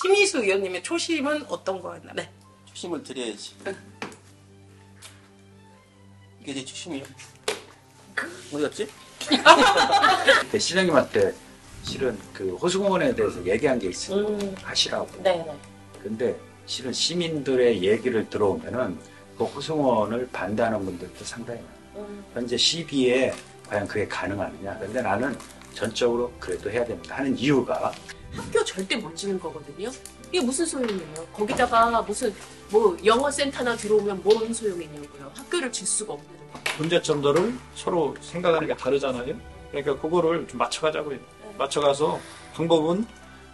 심희수 의원님의 초심은 어떤 거였나? 네. 초심을 드려야지. 이게 내 초심이요. 어디 갔지? 시장님한테 실은 그 호수공원에 대해서 얘기한 게 있어요. 하시라고. 네네. 근데 실은 시민들의 얘기를 들어오면은 그 호수공원을 반대하는 분들도 상당히 많아요. 현재 시비에 과연 그게 가능하느냐. 근데 나는 전적으로 그래도 해야 됩니다 하는 이유가 학교 절대 못 지는 거거든요. 이게 무슨 소용이에요? 거기다가 무슨 뭐 영어센터나 들어오면 뭔 소용이냐고요. 학교를 질 수가 없는 거. 문제점들을 서로 생각하는 게 다르잖아요. 그러니까 그거를 좀 맞춰가자고요. 맞춰가서 방법은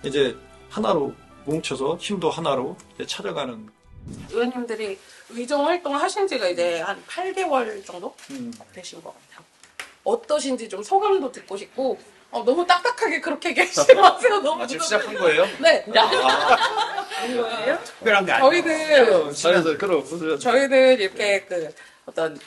이제 하나로 뭉쳐서 힘도 하나로 이제 찾아가는. 의원님들이 의정 활동을 하신 지가 이제 한 8개월 정도 되신 것 같아요. 어떠신지 좀 소감도 듣고 싶고, 너무 딱딱하게 그렇게 계시마세요. 너무 지금 시작한 거예요? 네. 거예요? 특별한 게 저희는 잘해서 그럼 저희는 이렇게 그 어떤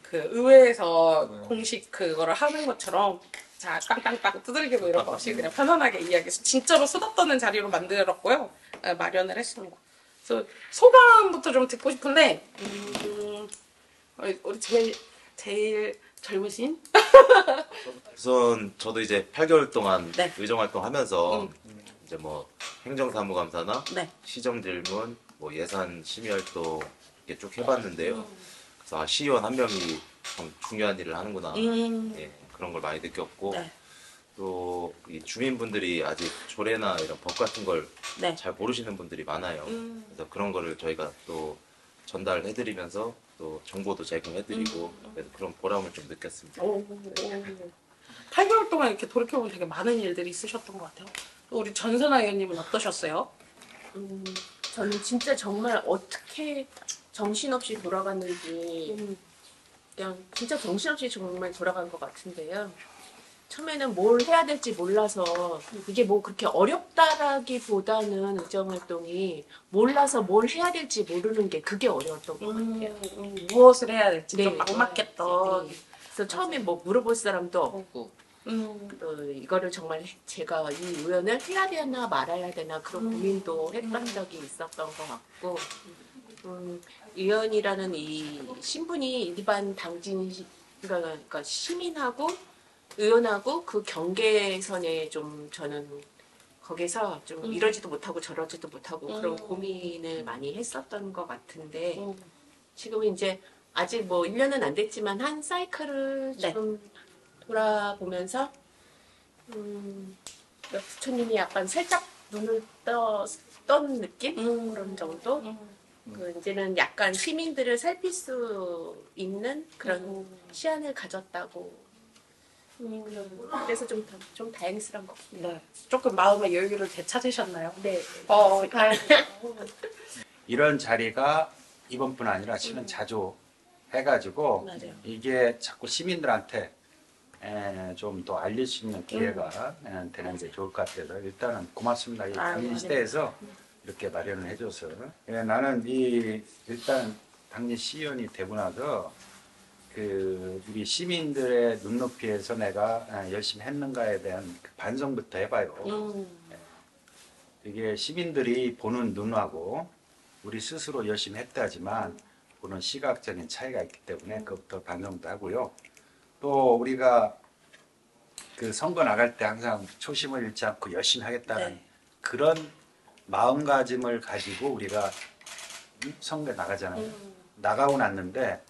그 의회에서 공식 그거를 하는 것처럼 자 땅땅땅 두들기고 이런 거 없이 그냥 편안하게 이야기해서 진짜로 수다 떠는 자리로 만들었고요. 마련을 했습니다. 그래서 소감부터 좀 듣고 싶은데 우리 제일 젊으신 우선 저도 이제 8개월 동안 네. 의정 활동하면서 이제 뭐 행정사무감사나 네. 시정질문, 뭐 예산 심의활동 이렇게 쭉 해봤는데요. 그래서 시의원 한 명이 참 중요한 일을 하는구나. 예, 그런 걸 많이 느꼈고 네. 또 이 주민분들이 아직 조례나 이런 법 같은 걸 잘 네. 모르시는 분들이 많아요. 그래서 그런 거를 저희가 또 전달해드리면서 또 정보도 제공해드리고 그래서 그런 보람을 좀 느꼈습니다. 8개월 동안 이렇게 돌이켜보면 되게 많은 일들이 있으셨던 것 같아요. 또 우리 전선아 의원님은 어떠셨어요? 저는 진짜 정말 어떻게 정신없이 돌아갔는지 그냥 진짜 정신없이 정말 돌아간 것 같은데요. 처음에는 뭘 해야 될지 몰라서 이게 뭐 그렇게 어렵다라기보다는 의정활동이 몰라서 뭘 해야 될지 모르는 게 그게 어려웠던 것 같아요. 무엇을 해야 될지 네, 좀 막막했던. 네. 그래서 처음에 뭐 물어볼 사람도 없고 음. 또 이거를 정말 제가 이 의원을 해야 되나 말아야 되나 그런 고민도 했던 적이 있었던 것 같고 의원이라는 이 신분이 일반 당진 그러니까 시민하고 의원하고 그 경계선에 좀 저는 거기서 좀 이러지도 못하고 저러지도 못하고 그런 고민을 많이 했었던 것 같은데 지금은 이제 아직 뭐 1년은 안 됐지만 한 사이클을 지금 돌아보면서 부처님이 약간 살짝 눈을 떤 느낌? 그런 정도? 그 이제는 약간 시민들을 살필 수 있는 그런 시안을 가졌다고 그래서 좀 다행스러운 것 같아요. 네. 조금 마음의 여유를 되찾으셨나요? 네. 이런 자리가 이번뿐 아니라 실은 자주 해가지고 맞아요. 이게 자꾸 시민들한테 좀 더 알릴 수 있는 기회가 되는 게 좋을 것 같아서 일단은 고맙습니다. 이 당진 시대에서 이렇게 마련을 해줘서 나는 일단 당진 시의원이 되고 나서 그 우리 시민들의 눈높이에서 내가 열심히 했는가에 대한 그 반성부터 해봐요. 이게 시민들이 보는 눈하고 우리 스스로 열심히 했다지만 보는 시각적인 차이가 있기 때문에 그것부터 반성도 하고요. 또 우리가 그 선거 나갈 때 항상 초심을 잃지 않고 열심히 하겠다는 그런 마음가짐을 가지고 우리가 선거에 나가잖아요. 나가고 났는데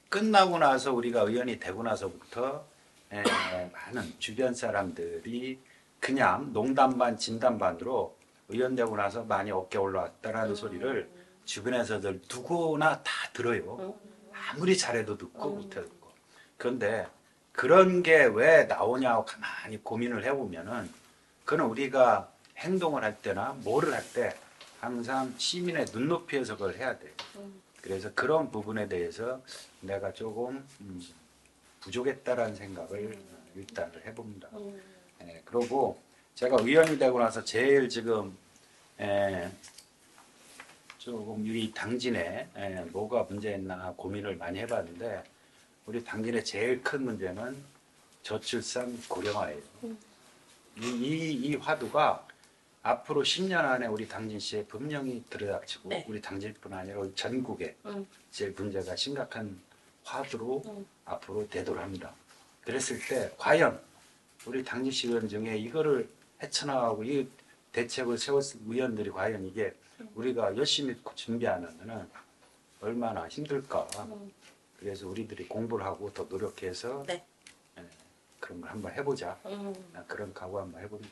끝나고 나서 우리가 의원이 되고 나서부터 많은 주변 사람들이 그냥 농담 반 진담 반으로 의원 되고 나서 많이 어깨 올라왔다라는 소리를 주변에서들 누구나 다 들어요. 아무리 잘해도 듣고 못해도 듣고. 그런데 그런 게 왜 나오냐고 가만히 고민을 해보면은 그건 우리가 행동을 할 때나 뭐를 할 때 항상 시민의 눈높이에서 그걸 해야 돼요. 그래서 그런 부분에 대해서 내가 조금 부족했다라는 생각을 일단 해봅니다. 그리고 제가 의원이 되고 나서 제일 지금 조금 우리 당진에 뭐가 문제였나 고민을 많이 해봤는데 우리 당진의 제일 큰 문제는 저출산 고령화예요. 이 화두가 앞으로 10년 안에 우리 당진시에 분명히 들어닥치고 네. 우리 당진뿐 아니라 우리 전국에 제일 문제가 심각한 화두로 앞으로 대도를 합니다. 그랬을 때 과연 우리 당진시 의원 중에 이거를 헤쳐나가고 이 대책을 세웠을 의원들이 과연 이게 우리가 열심히 준비하면은 얼마나 힘들까. 그래서 우리들이 공부를 하고 더 노력해서 네. 그런 걸 한번 해보자. 그런 각오 한번 해봅니다.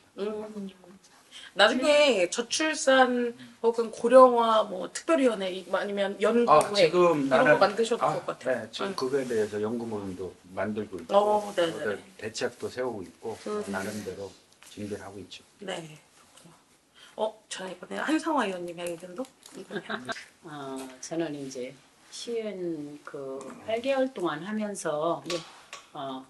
나중에 저출산 혹은 고령화 뭐 특별위원회 아니면 연구회 지금 이런 거 나는 만드셔도 좋을 것 같아요. 네, 지금 그거에 대해서 연구문도 만들고 있고 네네. 대책도 세우고 있고 나름대로 준비를 하고 있죠. 네. 그렇구나. 저는 이번에 한상화 의원님의 의견도 궁금해요. 저는 이제 시은 그 8개월 동안 하면서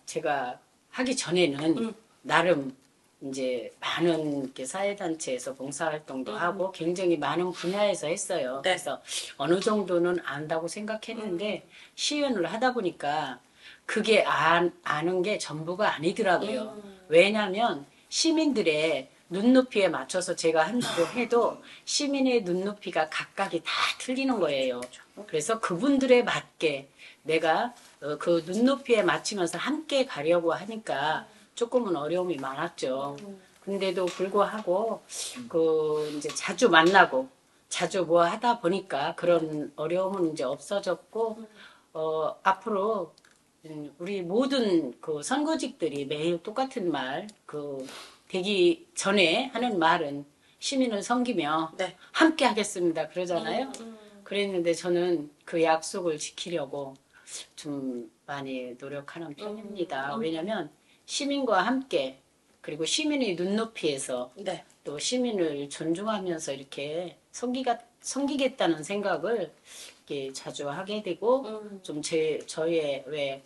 제가 하기 전에는 나름 이제 많은 이렇게 사회단체에서 봉사활동도 하고 굉장히 많은 분야에서 했어요. 네. 그래서 어느 정도는 안다고 생각했는데 시연을 하다 보니까 그게 아는 게 전부가 아니더라고요. 왜냐하면 시민들의 눈높이에 맞춰서 제가 한다고 해도 시민의 눈높이가 각각이 다 틀리는 거예요. 그래서 그분들에 맞게 내가 그 눈높이에 맞추면서 함께 가려고 하니까 조금은 어려움이 많았죠. 근데도 불구하고 이제 자주 만나고 자주 뭐 하다 보니까 그런 어려움은 이제 없어졌고 앞으로 우리 모든 그 선거직들이 매일 똑같은 말 되기 전에 하는 말은 시민을 섬기며 네. 함께 하겠습니다 그러잖아요. 그랬는데 저는 그 약속을 지키려고 좀 많이 노력하는 편입니다. 왜냐하면 시민과 함께 그리고 시민의 눈높이에서 네. 또 시민을 존중하면서 이렇게 섬기겠다는 생각을 이렇게 자주 하게 되고 좀 저의 왜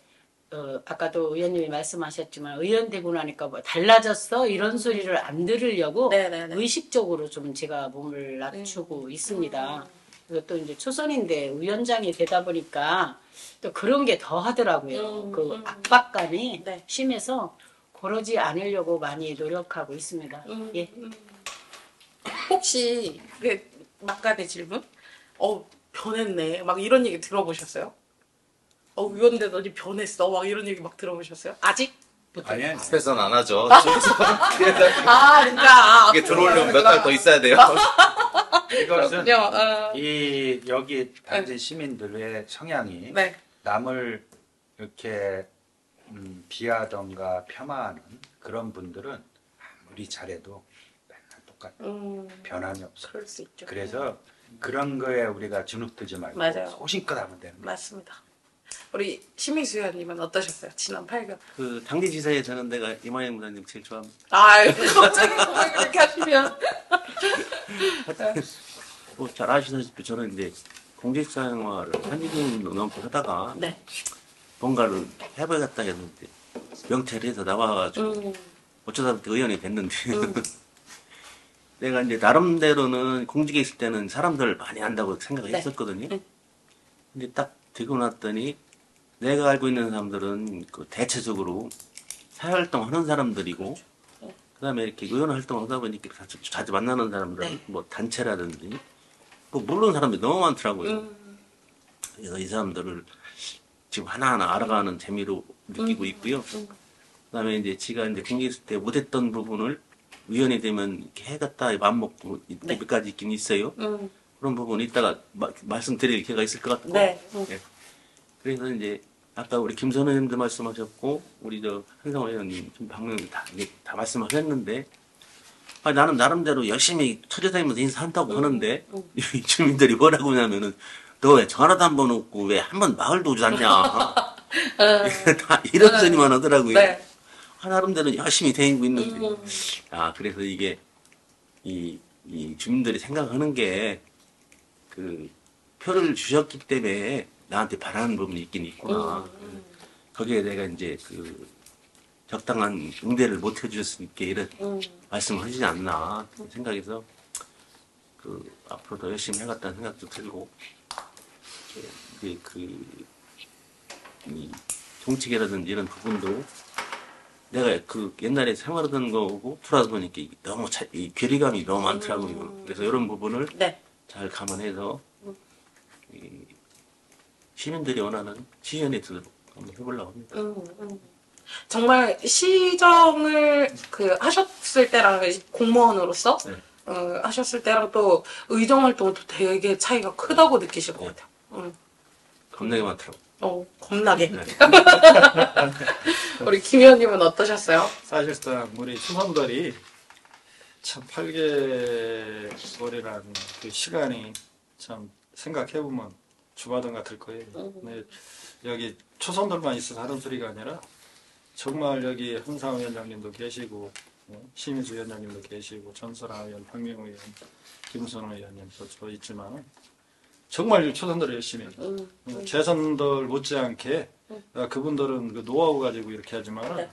아까도 의원님이 말씀하셨지만 의원 되고 나니까 뭐 달라졌어 이런 소리를 안 들으려고 네네네. 의식적으로 좀 제가 몸을 낮추고 있습니다. 그리고 또 이제 초선인데 위원장이 되다 보니까 또 그런 게 더 하더라고요. 그 압박감이 네. 심해서 그러지 않으려고 많이 노력하고 있습니다. 예. 혹시 막간의 질문? 변했네. 막 이런 얘기 들어보셨어요? 의원 되더니 변했어. 막 이런 얘기 막 들어보셨어요? 아직? 아니 앞에서는 안 하죠. 그러니까. 이게 들어오려면 몇 달 더 있어야 돼요. 이것은 그렇군요. 여기 당진 시민들의 성향이 네. 남을 이렇게 비하던가 폄하하는 그런 분들은 아무리 잘해도 맨날 똑같아. 변함이 없어. 그럴 수 있죠. 그래서 그런 거에 우리가 주눅들지 말고 맞아요. 소신껏 하면 되는 거야. 맞습니다. 우리 심희수 의원님은 어떠셨어요? 지난 8개월. 그 당진지사에 저는 내가 이만희 무사님 제일 좋아합니다. 갑자기 고백 그렇게 하시면. 뭐 잘 아시다시피 저는 이제 공직생활을 30년 넘게 하다가 네. 뭔가를 해봐야겠다 했는데 명찰에서 나와가지고 어쩌다 보니 의원이 됐는데 내가 이제 나름대로는 공직에 있을 때는 사람들을 많이 안다고 생각을 네. 했었거든요. 근데 딱 되고 났더니 내가 알고 있는 사람들은 그 대체적으로 사회활동 하는 사람들이고 그다음에 이렇게 의원 활동을 하다 보니까 자주 만나는 사람들은 네. 뭐 단체라든지 뭐 모르는 사람들이 너무 많더라고요. 그래서 이 사람들을 지금 하나하나 알아가는 재미로 느끼고 있고요. 그다음에 이제 지가 이제 공직에 있을 때 못했던 부분을 의원이 되면 이렇게 해갔다 마음 먹고 네. 몇 가지 있긴 있어요. 그런 부분 이따가 말씀드릴 기회가 있을 것 같고. 네. 예. 그래서 이제 아까 우리 김선 의원님도 말씀하셨고 우리 저 한상호 의원님 좀 방금 다 말씀하셨는데 나는 나름대로 열심히 터져다니면서 인사한다고 하는데 이 주민들이 뭐라고 하냐면은 너 왜 전화도 한 번 없고 왜 한 번 마을도 오지 않냐 다 이런 소리만 하더라고요. 네. 나름대로 열심히 다니고 있는데 그래서 이게 이 주민들이 생각하는 게 그 표를 주셨기 때문에 나한테 바라는 부분이 있긴 있구나. 거기에 내가 이제 그 적당한 응대를 못 해줄 수 있게 이런 말씀을 하시지 않나 생각해서 그 앞으로도 열심히 해갔다는 생각도 들고 이게 이 정책이라든지 이런 부분도 내가 그 옛날에 생활하던 거고 풀어서 보니까 너무 이 괴리감이 너무 많더라고요. 그래서 이런 부분을 네. 잘 감안해서 이 시민들이 원하는 시연에 들도록 한번 해보려고 합니다. 정말 시정을 그 하셨을 때랑 공무원으로서 네. 하셨을 때랑 또 의정 활동도 되게 차이가 크다고 느끼실 것 같아요. 겁나게 많더라고요. 겁나게. 네. 우리 김 의원님은 어떠셨어요? 사실상 우리 초선들이 참 8개월이라는 그 시간이 참 생각해보면 주마등 같을 거예요. 근데 여기 초선들만 있어서 하는 소리가 아니라 정말 여기 한상 위원장님도 계시고 심희수 위원장님도 계시고 전설아 의원, 박명우 의원, 김선호 의원님도 저 있지만 정말 초선들이 열심히 해요. 재선들 못지않게 그분들은 그 노하우 가지고 이렇게 하지만 네.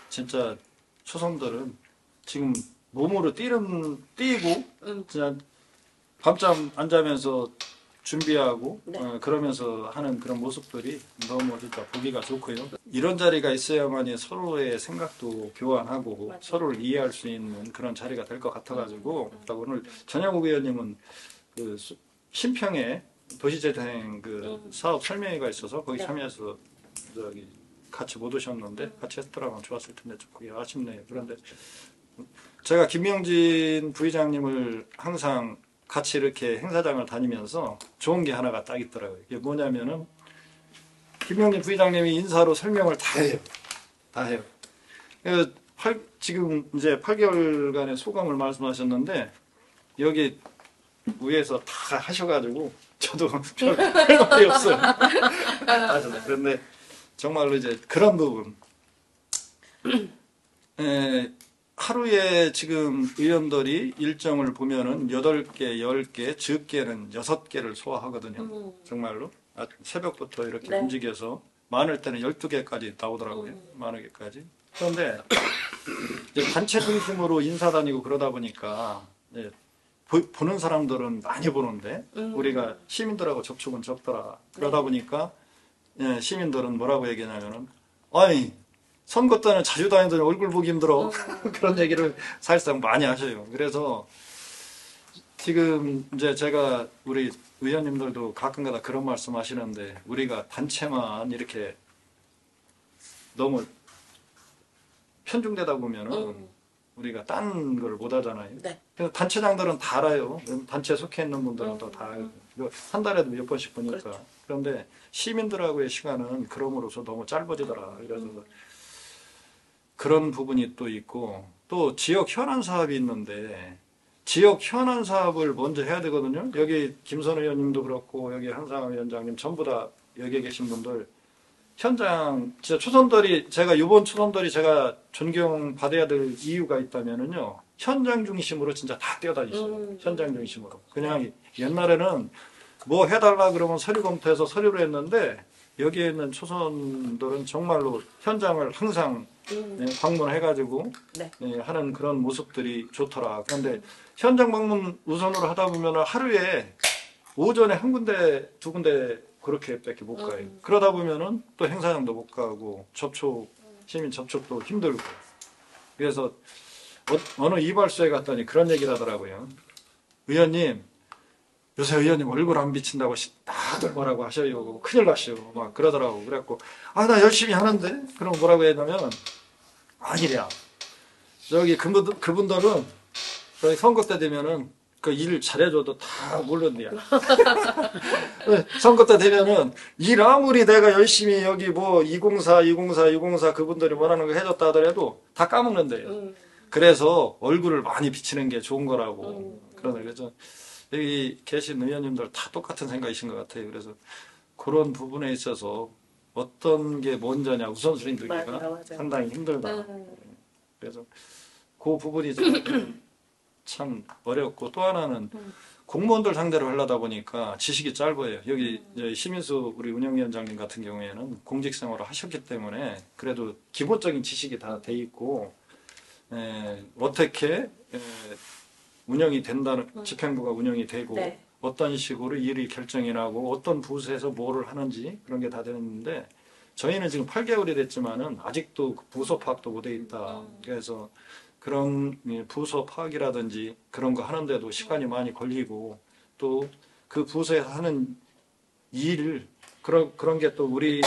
진짜 초선들은 지금 몸으로 뛰고 진짜 밤잠 안 자면서 준비하고 네. 그러면서 하는 그런 모습들이 너무 진짜 보기가 좋고요. 이런 자리가 있어야만이 서로의 생각도 교환하고 맞아요. 서로를 이해할 수 있는 그런 자리가 될 것 같아가지고 오늘 전영욱 의원님은 그 신평에 도시재생 그 사업 설명회가 있어서 거기 네. 참여해서 저기 같이 못 오셨는데 같이 했더라면 좋았을 텐데 좀 그게 아쉽네요. 그런데 제가 김명진 부의장님을 항상 같이 이렇게 행사장을 다니면서 좋은 게 하나가 딱 있더라고요. 이게 뭐냐면은 김명진 부의장님이 인사로 설명을 다 해요. 다 해요. 지금 이제 8개월간의 소감을 말씀하셨는데 여기 위에서 다 하셔가지고 저도 할 말이 없어요. 그런데 정말로 이제 그런 부분 하루에 지금 의원들이 일정을 보면은 8개, 10개, 적게는 6개를 소화하거든요. 정말로. 새벽부터 이렇게 네. 움직여서 많을 때는 12개까지 나오더라고요. 많은 개까지. 그런데 이제 단체 중심으로 인사 다니고 그러다 보니까 이제 보는 사람들은 많이 보는데 우리가 시민들하고 접촉은 적더라. 그러다 보니까 시민들은 뭐라고 얘기하냐면은 아니 선거 때는 자주 다니더니 얼굴 보기 힘들어. 그런 얘기를 사실상 많이 하셔요. 그래서 지금 이제 제가 우리 의원님들도 가끔가다 그런 말씀 하시는데 우리가 단체만 이렇게 너무 편중되다 보면은 우리가 딴 걸 못 하잖아요. 네. 그래서 단체장들은 다 알아요. 단체에 속해 있는 분들은 또 다 알고. 한 달에도 몇 번씩 보니까. 그렇죠. 그런데 시민들하고의 시간은 그럼으로써 너무 짧아지더라. 그래서 그런 부분이 또 있고 또 지역 현안 사업이 있는데 지역 현안 사업을 먼저 해야 되거든요. 여기 김선호 의원님도 그렇고 여기 한상화 위원장님 전부 다 여기 계신 분들 현장 진짜 초선들이 제가 이번 초선들이 제가 존경받아야 될 이유가 있다면은요. 현장 중심으로 진짜 다 뛰어다니시죠. 현장 중심으로. 그냥 옛날에는 뭐 해달라 그러면 서류 검토해서 서류를 했는데 여기에 있는 초선들은 정말로 현장을 항상 방문해가지고 네. 하는 그런 모습들이 좋더라. 그런데 현장 방문 우선으로 하다 보면 하루에 오전에 한 군데, 두 군데 그렇게밖에 못 가요. 그러다 보면은 또 행사장도 못 가고 시민 접촉도 힘들고. 그래서 어느 이발소에 갔더니 그런 얘기를 하더라고요. 의원님, 요새 의원님 얼굴 안 비친다고 다들 뭐라고 하셔요. 큰일 나셔. 막 그러더라고. 그래갖고 나 열심히 하는데? 그럼 뭐라고 했냐면 아니랴. 저기 그분들은 저희 선거 때 되면은 그 일 잘해줘도 다 모른대요. 선거 때 되면은 일 아무리 내가 열심히 여기 뭐 204 그분들이 원하는 거 해줬다 하더라도 다 까먹는데요. 그래서 얼굴을 많이 비치는 게 좋은 거라고. 그래서 여기 계신 의원님들 다 똑같은 생각이신 것 같아요. 그래서 그런 부분에 있어서 어떤 게 먼저냐 우선순위 두기가 맞아요. 상당히 힘들다. 그래서 그 부분이 참 어렵고 또 하나는 공무원들 상대로 하려다 보니까 지식이 짧아요. 여기 이제 심인수 우리 운영위원장님 같은 경우에는 공직생활을 하셨기 때문에 그래도 기본적인 지식이 다 돼 있고 어떻게 운영이 된다는 집행부가 운영이 되고 네. 어떤 식으로 일이 결정이 나고 어떤 부서에서 뭐를 하는지 그런 게 다 되는데 저희는 지금 8개월이 됐지만은 아직도 그 부서 파악도 못 돼 있다. 그래서 그런 부서 파악이라든지 그런 거 하는데도 시간이 많이 걸리고 또 그 부서에서 하는 일 그런 게 또 우리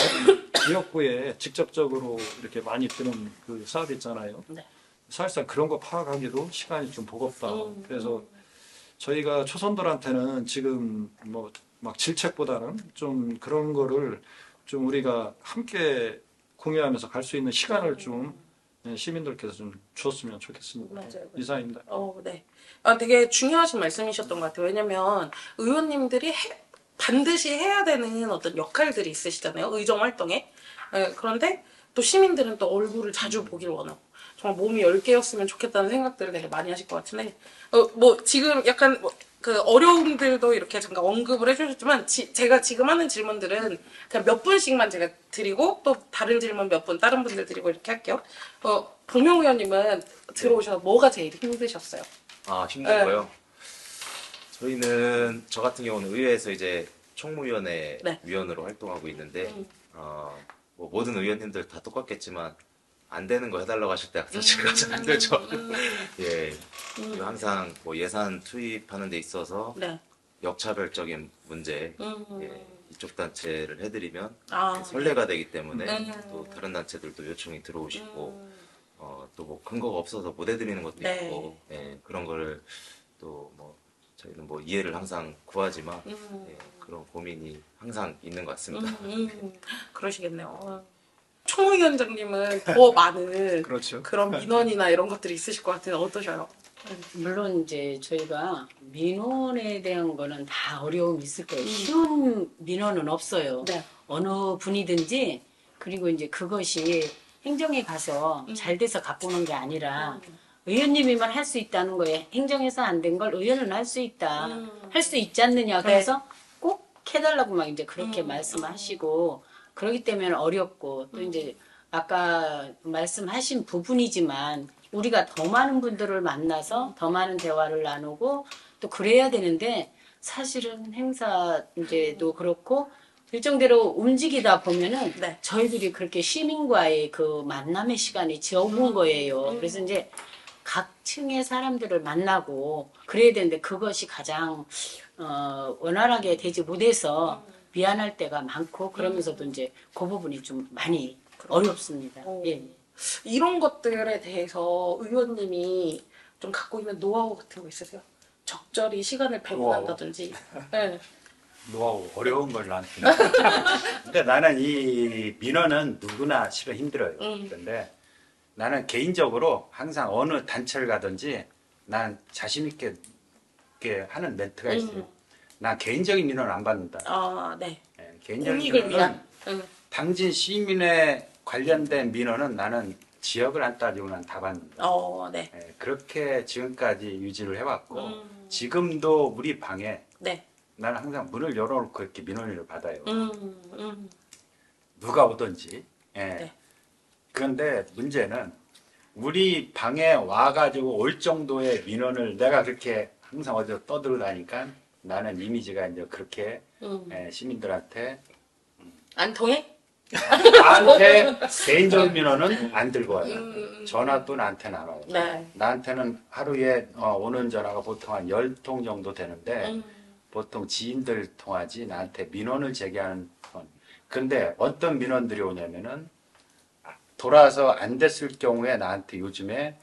지역구에 직접적으로 이렇게 많이 드는 그 사업 있잖아요. 네. 사실상 그런 거 파악하기도 시간이 좀 버겁다. 그래서 저희가 초선들한테는 지금 뭐 막 질책보다는 좀 그런 거를 좀 우리가 함께 공유하면서 갈 수 있는 시간을 좀 시민들께서 좀 주었으면 좋겠습니다. 맞아요. 이상입니다. 네. 아, 되게 중요하신 말씀이셨던 것 같아요. 왜냐면 의원님들이 반드시 해야 되는 어떤 역할들이 있으시잖아요. 의정 활동에. 그런데 또 시민들은 또 얼굴을 자주 보길 원하고 정말 몸이 10개였으면 좋겠다는 생각들을 되게 많이 하실 것 같은데 뭐 지금 약간 그 어려움들도 이렇게 잠깐 언급을 해주셨지만 제가 지금 하는 질문들은 그냥 몇 분씩만 제가 드리고 또 다른 질문 몇 분 다른 분들 드리고 이렇게 할게요. 박명 의원님은 들어오셔서 뭐가 제일 힘드셨어요? 아, 힘든 거요? 저희는 저 같은 경우는 의회에서 이제 총무위원회 네. 위원으로 활동하고 있는데 뭐 모든 의원님들 다 똑같겠지만 안 되는 거 해달라고 하실 때 항상 제가 잘 안 되죠. 예, 그리고 항상 뭐 예산 투입하는 데 있어서 네. 역차별적인 문제, 예, 이쪽 단체를 해드리면 아, 선례가 되기 때문에 또 다른 단체들도 요청이 들어오시고 또 뭐 근거가 없어서 못 해드리는 것도 네. 있고 예, 그런 거를 또 뭐 저희는 뭐 이해를 항상 구하지만 예, 그런 고민이 항상 있는 것 같습니다. 그러시겠네요. 총무위원장님은 더 많은 그렇죠. 그런 민원이나 이런 것들이 있으실 것 같은데 어떠셔요? 물론 이제 저희가 민원에 대한 거는 다 어려움이 있을 거예요. 쉬운 민원은 없어요. 네. 어느 분이든지 그리고 이제 그것이 행정에 가서 잘 돼서 갖고 오는 게 아니라 의원님이만 할 수 있다는 거예요. 행정에서 안 된 걸 의원은 할 수 있다. 할 수 있지 않느냐. 그래서 꼭 해달라고 막 이제 그렇게 말씀하시고 그러기 때문에 어렵고 또 이제 아까 말씀하신 부분이지만 우리가 더 많은 분들을 만나서 더 많은 대화를 나누고 또 그래야 되는데 사실은 행사 이제도 그렇고 일정대로 움직이다 보면은 네. 저희들이 그렇게 시민과의 그 만남의 시간이 적은 거예요. 그래서 이제 각 층의 사람들을 만나고 그래야 되는데 그것이 가장 원활하게 되지 못해서 미안할 때가 많고 그러면서도 이제 그 부분이 좀 많이 어렵습니다. 예. 이런 것들에 대해서 의원님이 좀 갖고 있는 노하우 같은 거 있으세요? 적절히 시간을 배분한다든지. 네. 노하우 어려운 걸 나한테. 근데 나는 이 민원은 누구나 실은 힘들어요. 그런데 나는 개인적으로 항상 어느 단체를 가든지 난 자신 있게 이렇게 하는 멘트가 있어요. 난 개인적인 민원을 안 받는다. 아, 네. 예, 개인적인 공익을 민원은 위한. 당진 시민에 관련된 민원은 나는 지역을 안 따지고 난 다 받는다. 네. 예, 그렇게 지금까지 유지를 해왔고 지금도 우리 방에 네. 나는 항상 문을 열어놓고 이렇게 민원을 받아요. 음. 누가 오든지. 예. 네. 그런데 문제는 우리 방에 와가지고 올 정도의 민원을 내가 그렇게 항상 어디서 떠들어다니까 나는 이미지가 이제 그렇게 시민들한테 안 통해? 나한테 개인적인 민원은 안 들고 와요. 전화도 나한테는 안 와요. 네. 나한테는 하루에 오는 전화가 보통 한 10통 정도 되는데 보통 지인들 통하지 나한테 민원을 제기하는 건. 근데 어떤 민원들이 오냐면은 돌아서 안 됐을 경우에 나한테 요즘에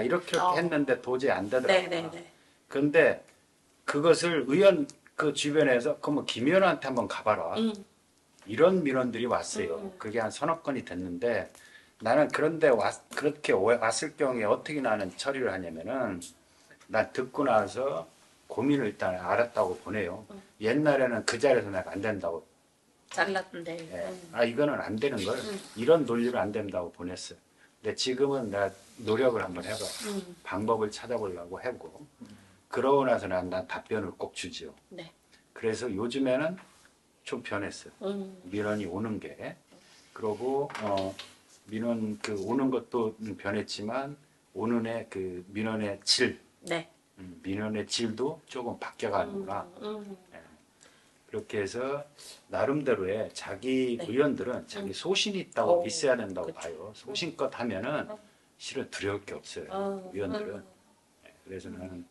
이렇게 했는데 도저히 안 되더라. 네네네. 근데 그것을 의원 그 주변에서 그럼 김 의원한테 한번 가봐라. 이런 민원들이 왔어요. 그게 한 서너 건이 됐는데 나는 그런데 그렇게 왔을 경우에 어떻게 나는 처리를 하냐면은 난 듣고 나서 고민을 일단 알았다고 보내요. 옛날에는 그 자리에서 내가 안 된다고. 잘랐는데. 이거는 안 되는 걸 이런 논리로 안 된다고 보냈어요. 근데 지금은 내가 노력을 한번 해봐. 방법을 찾아보려고 하고 그러고 나서 난 답변을 꼭 주지요. 네. 그래서 요즘에는 좀 변했어요. 민원이 오는 게. 그러고 민원 그 오는 것도 변했지만 오는 애 그 민원의 질, 네. 민원의 질도 조금 바뀌어가는구나. 예. 그렇게 해서 나름대로의 자기 네. 의원들은 자기 소신이 있다고 오, 있어야 된다고 그쵸. 봐요. 소신껏 하면은 실은 두려울 게 없어요. 의원들은. 네, 그래서 나는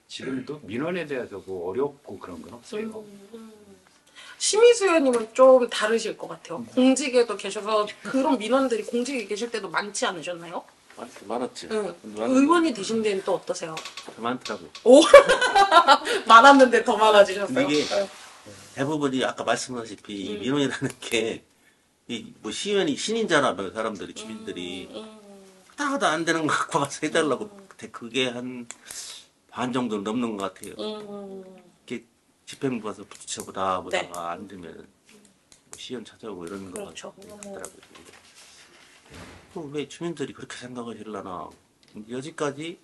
지금도 민원에 대해서 뭐 어렵고 그런 건 없어요. 심희수 의원님은 좀 다르실 것 같아요. 공직에도 계셔서 그런 민원들이 공직에 계실 때도 많지 않으셨나요? 많았지. 응. 의원이 되신 데는 또 어떠세요? 많더라고. 오 많았는데 더 많아지셨어요. 근데 이게 대부분이 아까 말씀하셨다시피 이 민원이라는 게 이 뭐 시의원이 신인자나 사람들이 주민들이 하나도 안 되는 거 갖고 와서 해달라고 그게 한 반 정도 넘는 것 같아요. 이렇게 집행부 가서 붙여보다가 네. 안 되면 뭐 시의원 찾아오고 이러는 거 그렇죠. 같더라고요. 왜 주민들이 그렇게 생각을 하려나. 여지까지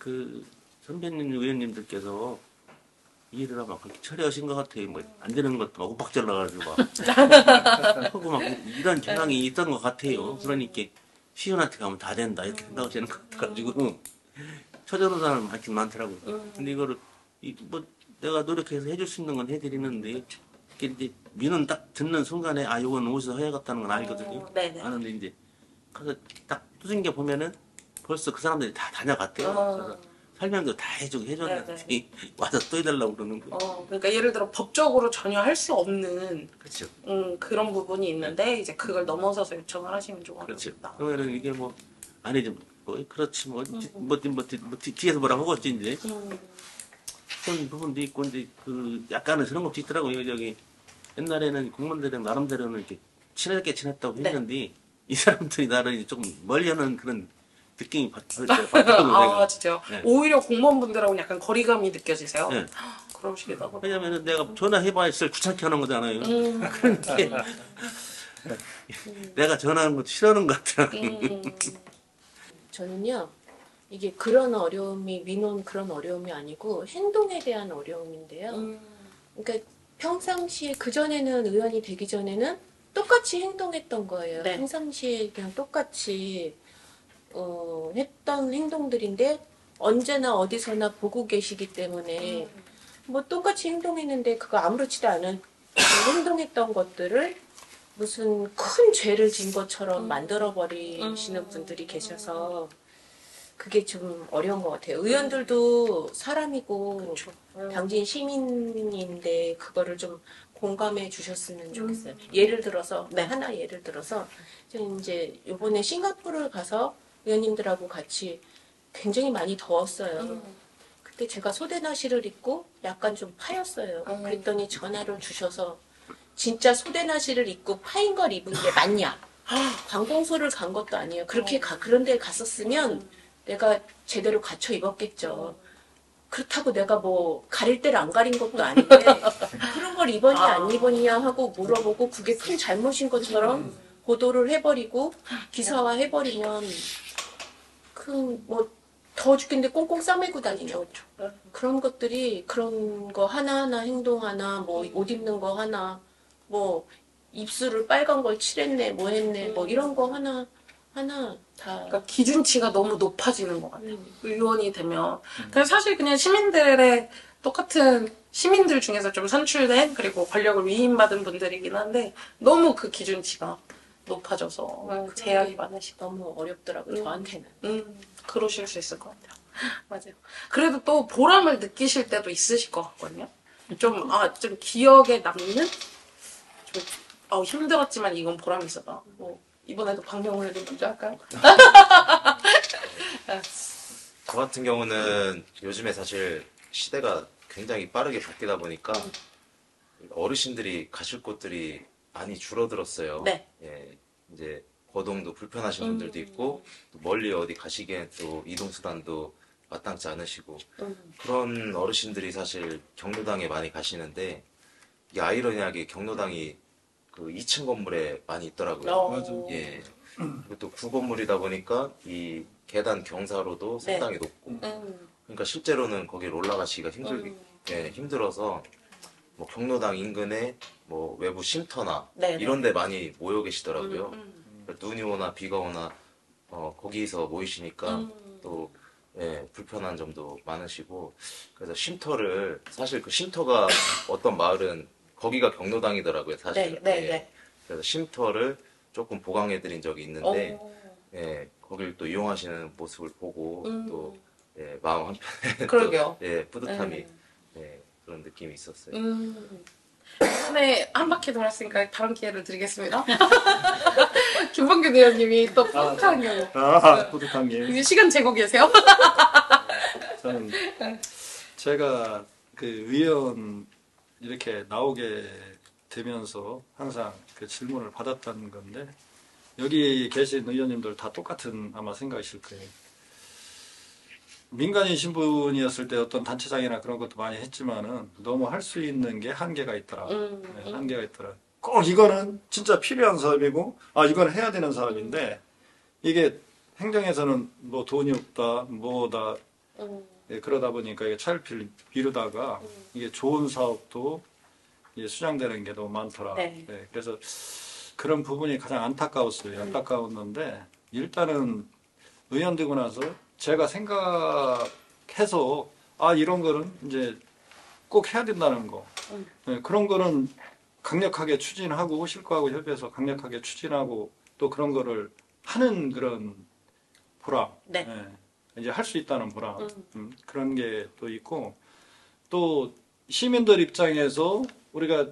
그 선배님 의원님들께서 이 일을 아마 그렇게 처리하신 것 같아요. 뭐 안 되는 것도 막 욱박질 나가지고 막 하고 막 이런 경향이 있던 것 같아요. 그러니까 시의원한테 가면 다 된다 이렇게 생각하시는 것 같아가지고 처절한 사람 많긴 많더라고요. 근데 이거를 뭐 내가 노력해서 해줄 수 있는 건 해드리는데 이게 이제 민원 딱 듣는 순간에 아 이건 어디서 해야겠다는 건 알거든요. 네네. 아는데 이제 가서 딱 두들겨 보면은 벌써 그 사람들이 다 다녀갔대요. 그래서 설명도 다 해주고 해줬는데 와서 또 해달라고 그러는 거예요. 그러니까 예를 들어 법적으로 전혀 할 수 없는 그렇죠. 그런 부분이 있는데 이제 그걸 넘어서서 요청을 하시면 좀 그렇죠. 어렵다. 그러면은 이게 뭐 아니지 뭐 그렇지 뒤에서 뭐라 하겠지 이제 그런 부분도 있고 이제 그 약간은 그런 것도 있더라고요. 저기 옛날에는 공무원들이랑 나름대로는 이렇게 친하게 지냈다고 네. 했는데 이 사람들이 나를 이제 조금 멀리하는 그런 느낌이 받더라고요. 아 진짜요? 네. 오히려 공무원분들하고는 약간 거리감이 느껴지세요? 네. 그러시기도 하고. 왜냐면은 내가 전화해봐야 있을 귀찮게 하는 거잖아요. 그런데 내가 전화하는 것도 싫어하는 것 같더라고요. 저는요, 이게 그런 어려움이, 민원 그런 어려움이 아니고 행동에 대한 어려움인데요. 그러니까 평상시에, 그전에는 의원이 되기 전에는 똑같이 행동했던 거예요. 네. 평상시에 그냥 똑같이 했던 행동들인데 언제나 어디서나 보고 계시기 때문에 뭐 똑같이 행동했는데 그거 아무렇지도 않은 행동했던 것들을 무슨 큰 죄를 진 것처럼 만들어버리시는 분들이 계셔서 그게 좀 어려운 것 같아요. 의원들도 사람이고 당진 시민인데 그거를 좀 공감해 주셨으면 좋겠어요. 예를 들어서 하나 예를 들어서 이제 이번에 싱가포르를 가서 의원님들하고 같이 굉장히 많이 더웠어요. 그때 제가 소대나시를 입고 약간 좀 파였어요. 그랬더니 전화를 주셔서 진짜 소대나시를 입고 파인 걸 입은 게 맞냐? 관공서를 간 것도 아니에요. 그렇게 그런 데 갔었으면 내가 제대로 갖춰 입었겠죠. 그렇다고 내가 뭐 가릴 때를 안 가린 것도 아닌데 그런 걸 입었냐 안 입었냐 하고 물어보고 그게 큰 잘못인 것처럼 보도를 해버리고 기사화 해버리면 그 뭐 더워 죽겠는데 꽁꽁 싸매고 다니죠. 그런 것들이 그런 거 하나하나 행동 하나 뭐 옷 입는 거 하나 뭐 입술을 빨간 걸 칠했네 뭐 했네 뭐 이런 거 하나 다 그러니까 기준치가 너무 높아지는 것 같아요. 의원이 되면. 그냥 사실 그냥 시민들의 똑같은 시민들 중에서 좀 선출된 그리고 권력을 위임받은 분들이긴 한데 너무 그 기준치가 높아져서 제약이 많으시고 너무 어렵더라고요. 저한테는. 그러실 수 있을 것 같아요. 맞아요. 그래도 또 보람을 느끼실 때도 있으실 것 같거든요. 좀 기억에 남는 좀 힘들었지만 이건 보람이 있었다. 뭐 이번에도 방명훈에도 먼저 할까요? 저 같은 경우는 요즘에 사실 시대가 굉장히 빠르게 바뀌다 보니까 어르신들이 가실 곳들이 많이 줄어들었어요. 네. 예, 이제 거동도 불편하신 분들도 있고 또 멀리 어디 가시기엔 또 이동수단도 마땅치 않으시고 그런 어르신들이 사실 경로당에 많이 가시는데 이 아이러니하게 경로당이 그 2층 건물에 많이 있더라고요. 맞아. 예. 그리고 또 구건물이다 보니까 이 계단 경사로도 상당히 높고 그러니까 실제로는 거기를 올라가시기가 힘들어서 뭐 경로당 인근에 뭐 외부 쉼터나 이런 데 많이 모여 계시더라고요. 그러니까 눈이 오나 비가 오나 거기서 모이시니까 또 예, 불편한 점도 많으시고 그래서 쉼터를 사실 그 쉼터가 어떤 마을은 거기가 경로당이더라고요 사실. 네. 그래서 쉼터를 조금 보강해드린 적이 있는데 어, 예, 거길 또 이용하시는 모습을 보고 또 예, 마음 한편에 그러게요. 또, 예, 뿌듯함이 예, 그런 느낌이 있었어요. 네, 한 바퀴 돌았으니까 다른 기회를 드리겠습니다. 김범규 의원님이 또 뿌듯한 경우. 뿌듯한 게 이제 시간 재고 계세요? 저는 제가 그 의원 이렇게 나오게 되면서 항상 그 질문을 받았다는 건데 여기 계신 의원님들 다 똑같은 아마 생각이실 거예요. 민간인 신분이었을 때 어떤 단체장이나 그런 것도 많이 했지만은 너무 할 수 있는 게 한계가 있더라. 네, 한계가 있더라. 꼭 이거는 진짜 필요한 사업이고, 아, 이건 해야 되는 사업인데, 이게 행정에서는 뭐 돈이 없다, 뭐다, 예, 그러다 보니까 이게 차일피일 미루다가 이게 좋은 사업도 이게 수장되는 게 너무 많더라. 네. 예, 그래서 그런 부분이 가장 안타까웠어요. 안타까웠는데, 일단은 의원 되고 나서 제가 생각해서 아 이런 거는 이제 꼭 해야 된다는 거 네, 그런 거는 강력하게 추진하고 실과하고 협의해서 강력하게 추진하고 또 그런 거를 하는 그런 보람 네. 이제 할 수 있다는 보람 그런 게 또 있고 또 시민들 입장에서 우리가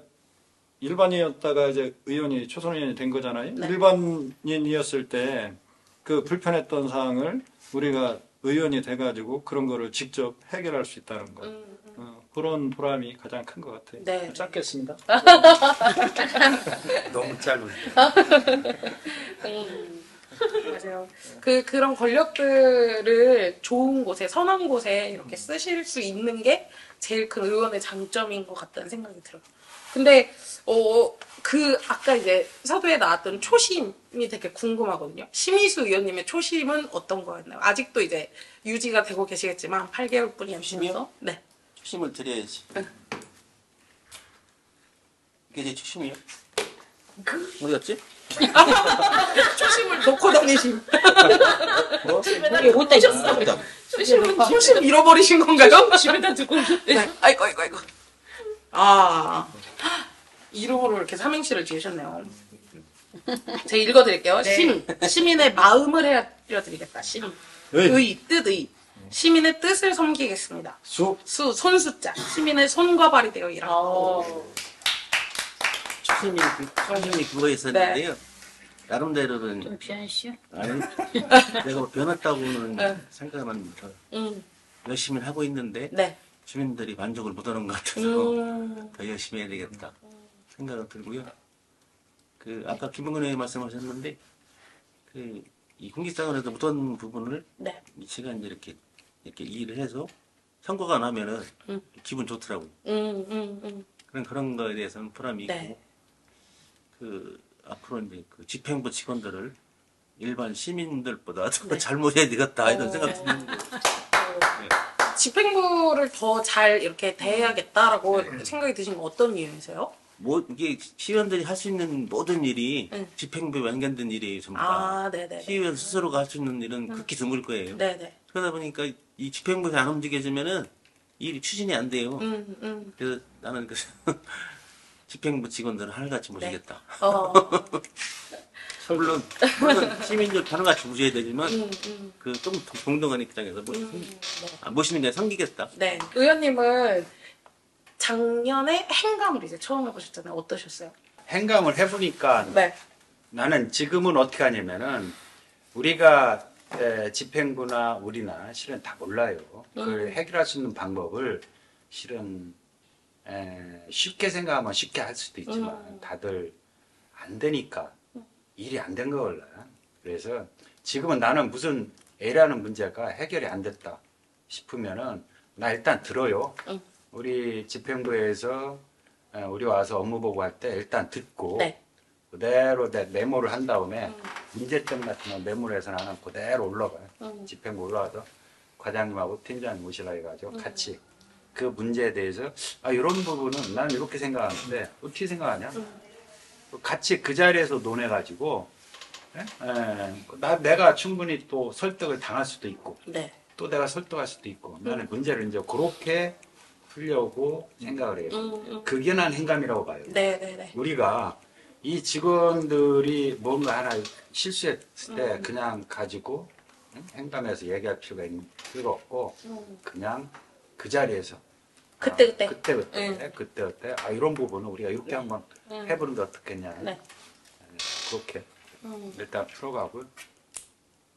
일반인이었다가 이제 의원이 초선 의원이 된 거잖아요. 네. 일반인이었을 때 그 불편했던 사항을 우리가 의원이 돼가지고 그런 거를 직접 해결할 수 있다는 거. 그런 보람이 가장 큰 것 같아요. 네. 짧겠습니다. 너무 짧은데. 맞아요. 그런 권력들을 좋은 곳에, 선한 곳에 이렇게 쓰실 수 있는 게 제일 큰 의원의 장점인 것 같다는 생각이 들어요. 근데, 아까 이제 서두에 나왔던 초심이 되게 궁금하거든요. 심희수 의원님의 초심은 어떤 거였나요? 아직도 이제 유지가 되고 계시겠지만 8개월 뿐이 안 지나서. 네. 초심을 드려야지. 이게 제 초심이요? 어디 갔지? 초심을 놓고 다니심. 이게 어디다 있었어? 초심 잃어버리신 건가요? 집에다 두고. 네. 아이고. 아. 이름으로 이렇게 삼행시를 지으셨네요. 제가 읽어드릴게요. 시민의 마음을 해드리겠다. 시민. 뜻의. 시민의 뜻을 섬기겠습니다. 손수자. 시민의 손과 발이 되어 일하고. 초심이 그거 있었는데요. 나름대로는 좀 피하시오. 아니 내가 뭐 변했다고는 생각은 열심히 하고 있는데 네. 주민들이 만족을 못하는 것 같아서 더 열심히 해야 되겠다 생각은 들고요. 그 아까 김봉근 의원이 말씀하셨는데 그 이 공직자원에서 못한 부분을 네. 제가 이제 이렇게 일을 해서 성과가 나면은 기분 좋더라고요. 그런 거에 대해서는 보람이 있고 네. 그 앞으로 이제 그 집행부 직원들을 일반 시민들보다 더 잘 모셔야 되겠다 이런 생각이 드는 거예요. 집행부를 더 잘 이렇게 대해야겠다라고 생각이 드신 건 어떤 이유이세요? 뭐 이게 시의원들이 할 수 있는 모든 일이 집행부에 연관된 일이에요 전부 다. 아, 네네. 시의원 스스로가 할 수 있는 일은 극히 드물 거예요. 네네. 그러다 보니까 이 집행부에서 안 움직여지면은 일이 추진이 안 돼요. 그래서 나는 그 집행부 직원들을 하늘같이 모시겠다. 물론 시민들 하늘같이 모셔야 되지만 그 좀 동등한 입장에서 모시는 게 섬기겠다. 네. 의원님은 작년에 행감을 이제 처음 해보셨잖아요. 어떠셨어요? 행감을 해보니까 네. 나는 지금은 어떻게 하냐면은 우리가 집행부나 우리나 실은 다 몰라요. 그걸 해결할 수 있는 방법을 실은 쉽게 생각하면 쉽게 할 수도 있지만 다들 안 되니까 일이 안 된 거 몰라. 그래서 지금은 나는 무슨 A라는 문제가 해결이 안 됐다 싶으면은 나 일단 들어요. 우리 집행부에서 우리 와서 업무 보고할 때 일단 듣고 네. 그대로 메모를 한 다음에 문제점 같은 거 메모를 해서 나는 그대로 올라가요. 집행부 올라가서 과장님하고 팀장님 모시라 해가지고 같이 그 문제에 대해서 이런 부분은 나는 이렇게 생각하는데 어떻게 생각하냐? 같이 그 자리에서 논해가지고 내가 충분히 또 설득을 당할 수도 있고 네. 또 내가 설득할 수도 있고 나는 문제를 이제 그렇게 풀려고 생각을 해요. 그게 난 행감이라고 봐요. 네네네. 우리가 이 직원들이 뭔가 하나 실수했을 때 그냥 가지고 행감해서 얘기할 필요가 없고 그냥 그 자리에서 그때. 그때 이런 부분은 우리가 이렇게 한번 해보는 게 어떻겠냐. 네. 그렇게 일단 풀어가고.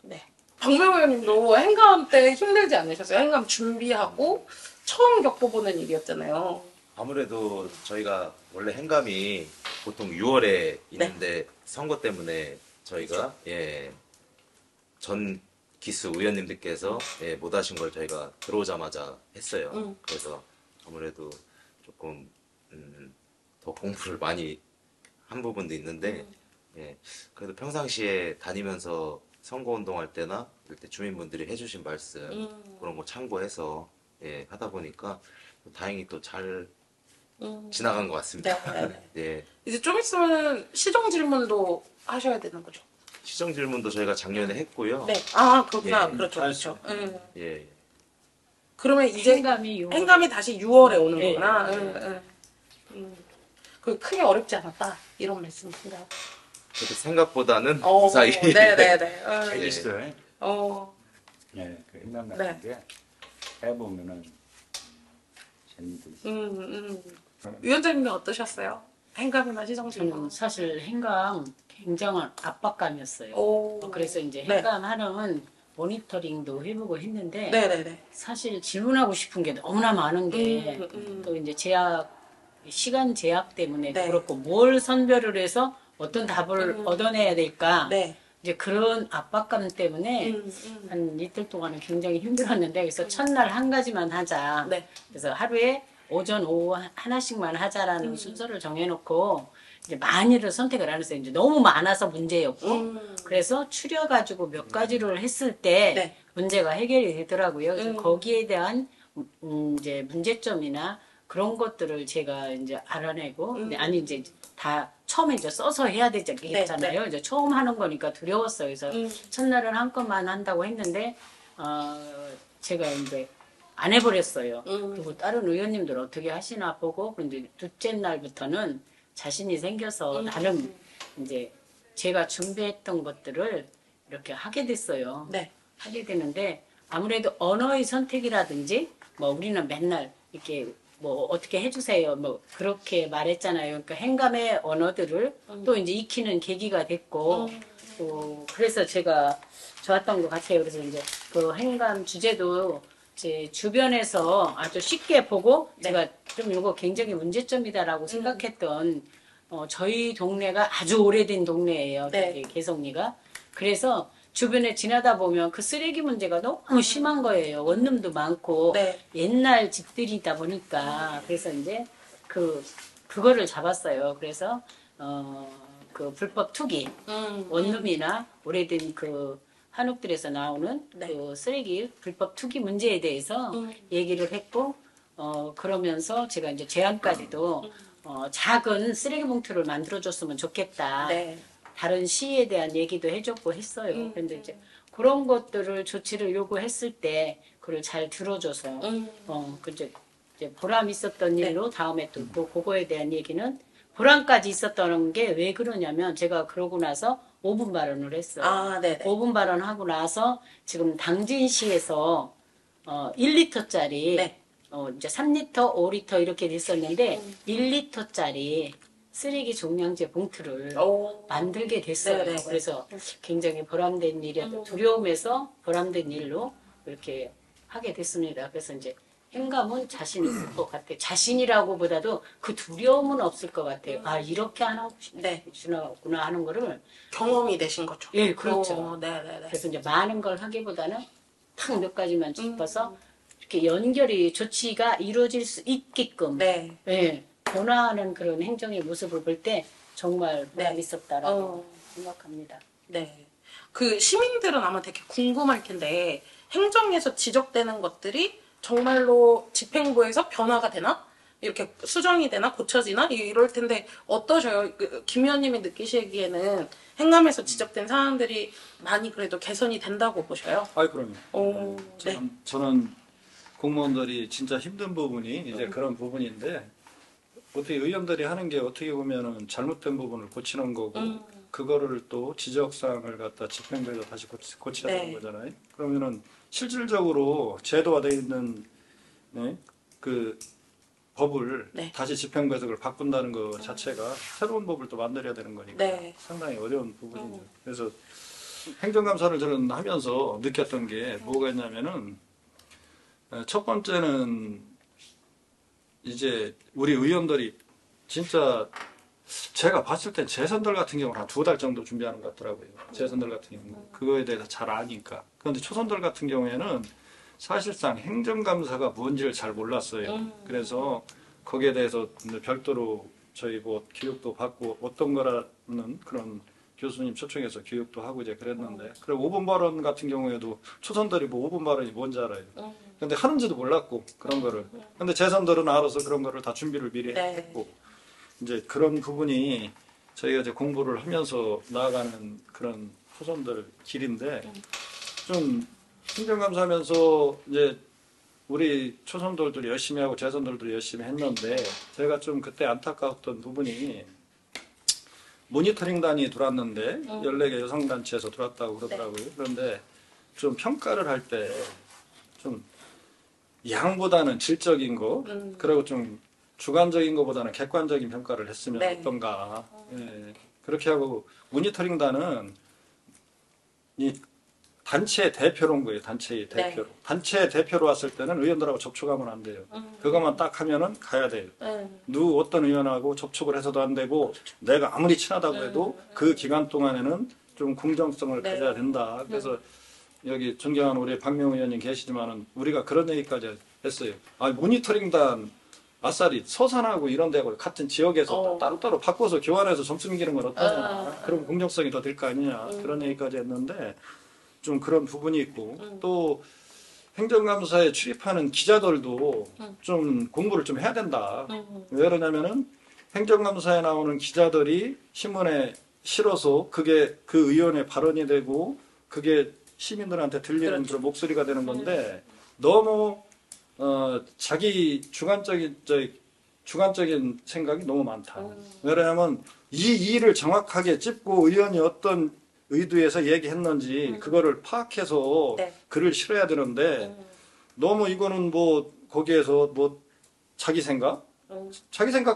네. 박명호 의원님도 행감 때 힘들지 않으셨어요? 행감 준비하고 처음 겪어보는 일이었잖아요. 아무래도 저희가 원래 행감이 보통 6월에 있는데 선거 때문에 저희가 전 기수 의원님들께서 못 하신 걸 저희가 들어오자마자 했어요. 그래서 아무래도 조금 더 공부를 많이 한 부분도 있는데 그래도 평상시에 다니면서 선거운동할 때나 이럴 때 주민분들이 해주신 말씀 그런 거 참고해서 하다 보니까 다행히 또 잘 지나간 것 같습니다. 예. 이제 좀 있으면 시정 질문도 하셔야 되는 거죠? 시정 질문도 저희가 작년에 했고요. 네. 아, 그렇구나. 예. 그렇죠. 예. 그러면 이제 행감이 6월. 행감이 다시 6월에 오는 네. 거구나. 그 크게 어렵지 않았다. 이런 말씀이신가요? 그래도 생각보다는 무사히. 네네네. 알겠어요. 그 행감 같은 게 해보면은 재미도 있어요. 위원장님은 어떠셨어요? 행감이나 시정 질문? 저는 사실 행감 굉장한 압박감이었어요. 그래서 이제 네. 행감하는 모니터링도 해보고 했는데 네네네. 사실 질문하고 싶은 게 너무나 많은 게 또 이제 시간 제약 때문에 네. 그렇고 뭘 선별을 해서 어떤 답을 얻어내야 될까 네. 이제 그런 압박감 때문에 한 이틀 동안은 굉장히 힘들었는데 그래서 첫날 한 가지만 하자. 네. 그래서 하루에 오전 오후 하나씩만 하자라는 순서를 정해놓고 이제 많이를 선택을 안 했어요. 이제 너무 많아서 문제였고 그래서 추려가지고 몇 가지를 했을 때 네. 문제가 해결이 되더라고요. 그래서 거기에 대한 이제 문제점이나 그런 것들을 제가 이제 알아내고 아니 이제 다 처음에 이제 써서 해야 되잖아요. 네. 이제 처음 하는 거니까 두려웠어요. 그래서 첫날은 한 건만 한다고 했는데 제가 이제 안 해버렸어요. 그리고 다른 의원님들 어떻게 하시나 보고 근데 둘째 날부터는 자신이 생겨서 나름 이제 제가 준비했던 것들을 이렇게 하게 됐어요. 네. 하게 되는데 아무래도 언어의 선택이라든지 뭐 우리는 맨날 이렇게 뭐 어떻게 해주세요 뭐 그렇게 말했잖아요. 그러니까 행감의 언어들을 또 이제 익히는 계기가 됐고 또 그래서 제가 좋았던 것 같아요. 그래서 이제 그 행감 주제도 제 주변에서 아주 쉽게 보고 제가 좀 이거 굉장히 문제점이다라고 생각했던 저희 동네가 아주 오래된 동네예요. 네. 개성리가. 그래서 주변에 지나다 보면 그 쓰레기 문제가 너무 심한 거예요. 원룸도 많고 네. 옛날 집들이다 보니까 그래서 이제 그거를 잡았어요. 그래서 그 불법 투기 원룸이나 오래된 그 한옥들에서 나오는 그 쓰레기 불법 투기 문제에 대해서 얘기를 했고 그러면서 제가 이제 제안까지도 작은 쓰레기 봉투를 만들어줬으면 좋겠다. 네. 다른 시에 대한 얘기도 해줬고 했어요. 그런데 이제 그런 것들을 조치를 요구했을 때 그걸 잘 들어줘서 이제 보람 있었던 일로 다음에 또 그거에 대한 얘기는 보람까지 있었던 게 왜 그러냐면 제가 그러고 나서 5분 발언을 했어요. 아, 네네. 5분 발언하고 나서 지금 당진시에서 1리터짜리 네. 이제 3리터, 5리터 이렇게 됐었는데 1리터짜리 쓰레기 종량제 봉투를 만들게 됐어요. 네네. 그래서 굉장히 보람된 일이었다. 두려움에서 보람된 일로 이렇게 하게 됐습니다. 그래서 이제 행감은 자신 있을 것 같아요. 자신이라고보다도 그 두려움은 없을 것 같아요. 아 이렇게 하나구나 하는 거를 경험이 되신 거죠. 예, 그렇죠. 네네네. 그래서 이제 많은 걸 하기보다는 딱 몇 가지만 짚어서 이렇게 연결이 조치가 이루어질 수 있게끔 네. 예, 변화하는 그런 행정의 모습을 볼 때 정말 보람 있었다라고 생각합니다. 네. 그 시민들은 아마 되게 궁금할 텐데 행정에서 지적되는 것들이 정말로 집행부에서 변화가 되나? 이렇게 수정이 되나 고쳐지나 이럴 텐데 어떠셔요? 김 의원님이 느끼시기에는 행감에서 지적된 사항들이 많이 그래도 개선이 된다고 보셔요? 아이 그럼요. 오, 네. 저는 공무원들이 진짜 힘든 부분이 이제 그런 부분인데 어떻게 의원들이 하는 게 어떻게 보면은 잘못된 부분을 고치는 거고 그거를 또 지적사항을 갖다 집행부에서 다시 고쳐야 되는 네. 거잖아요. 그러면은 실질적으로 제도화되어 있는 네, 그 법을 네. 다시 집행부에서 그걸 바꾼다는 것 자체가 새로운 법을 또 만들어야 되는 거니까 네. 상당히 어려운 부분이죠. 그래서 행정감사를 저는 하면서 느꼈던 게 뭐가 있냐면은 첫 번째는 이제 우리 의원들이 진짜 제가 봤을 땐 재선들 같은 경우는 한 2달 정도 준비하는 것 같더라고요. 재선들 같은 경우 그거에 대해서 잘 아니까. 그런데 초선들 같은 경우에는 사실상 행정감사가 뭔지를 잘 몰랐어요. 그래서 거기에 대해서 별도로 저희 뭐 교육도 받고 어떤 거라는 그런 교수님 초청해서 교육도 하고 이제 그랬는데 그리고 5분 발언 같은 경우에도 초선들이 뭐 5분 발언이 뭔지 알아요. 근데 하는지도 몰랐고 그런 거를. 근데 재선들은 알아서 그런 거를 다 준비를 미리 네. 했고 이제 그런 부분이 저희가 이제 공부를 하면서 나아가는 그런 초선들 길인데 좀 행정감사하면서 이제 우리 초선들도 열심히 하고 재선들도 열심히 했는데 제가 좀 그때 안타까웠던 부분이 모니터링단이 들어왔는데 14개 여성단체에서 들어왔다고 그러더라고요. 그런데 좀 평가를 할 때 좀 양보다는 질적인 거 그리고 좀 주관적인 것보다는 객관적인 평가를 했으면 네. 어떤가. 예. 그렇게 하고 모니터링단은 이 단체의 대표로 온 거예요. 단체의 네. 대표로. 단체의 대표로 왔을 때는 의원들하고 접촉하면 안 돼요. 그것만 딱 하면은 가야 돼요. 누구 어떤 의원하고 접촉을 해서도 안 되고 내가 아무리 친하다고 해도 그 기간 동안에는 좀 공정성을 네. 가져야 된다. 그래서 여기 존경하는 우리 박명우 의원님 계시지만은 우리가 그런 얘기까지 했어요. 아, 모니터링단 아싸리 서산하고 이런 데하고 같은 지역에서 따로따로 바꿔서 교환해서 점수 매기는 건 어떠냐. 그럼 공정성이 더 될 거 아니냐. 그런 얘기까지 했는데 좀 그런 부분이 있고 또 행정감사에 출입하는 기자들도 좀 공부를 좀 해야 된다. 왜 그러냐면은 행정감사에 나오는 기자들이 신문에 실어서 그게 그 의원의 발언이 되고 그게 시민들한테 들리는 그렇죠. 그런 목소리가 되는 건데 너무 자기 주관적인 생각이 너무 많다. 왜냐하면 이 일을 정확하게 짚고 의원이 어떤 의도에서 얘기했는지 그거를 파악해서 네. 글을 실어야 되는데 너무 이거는 뭐 거기에서 뭐 자기 생각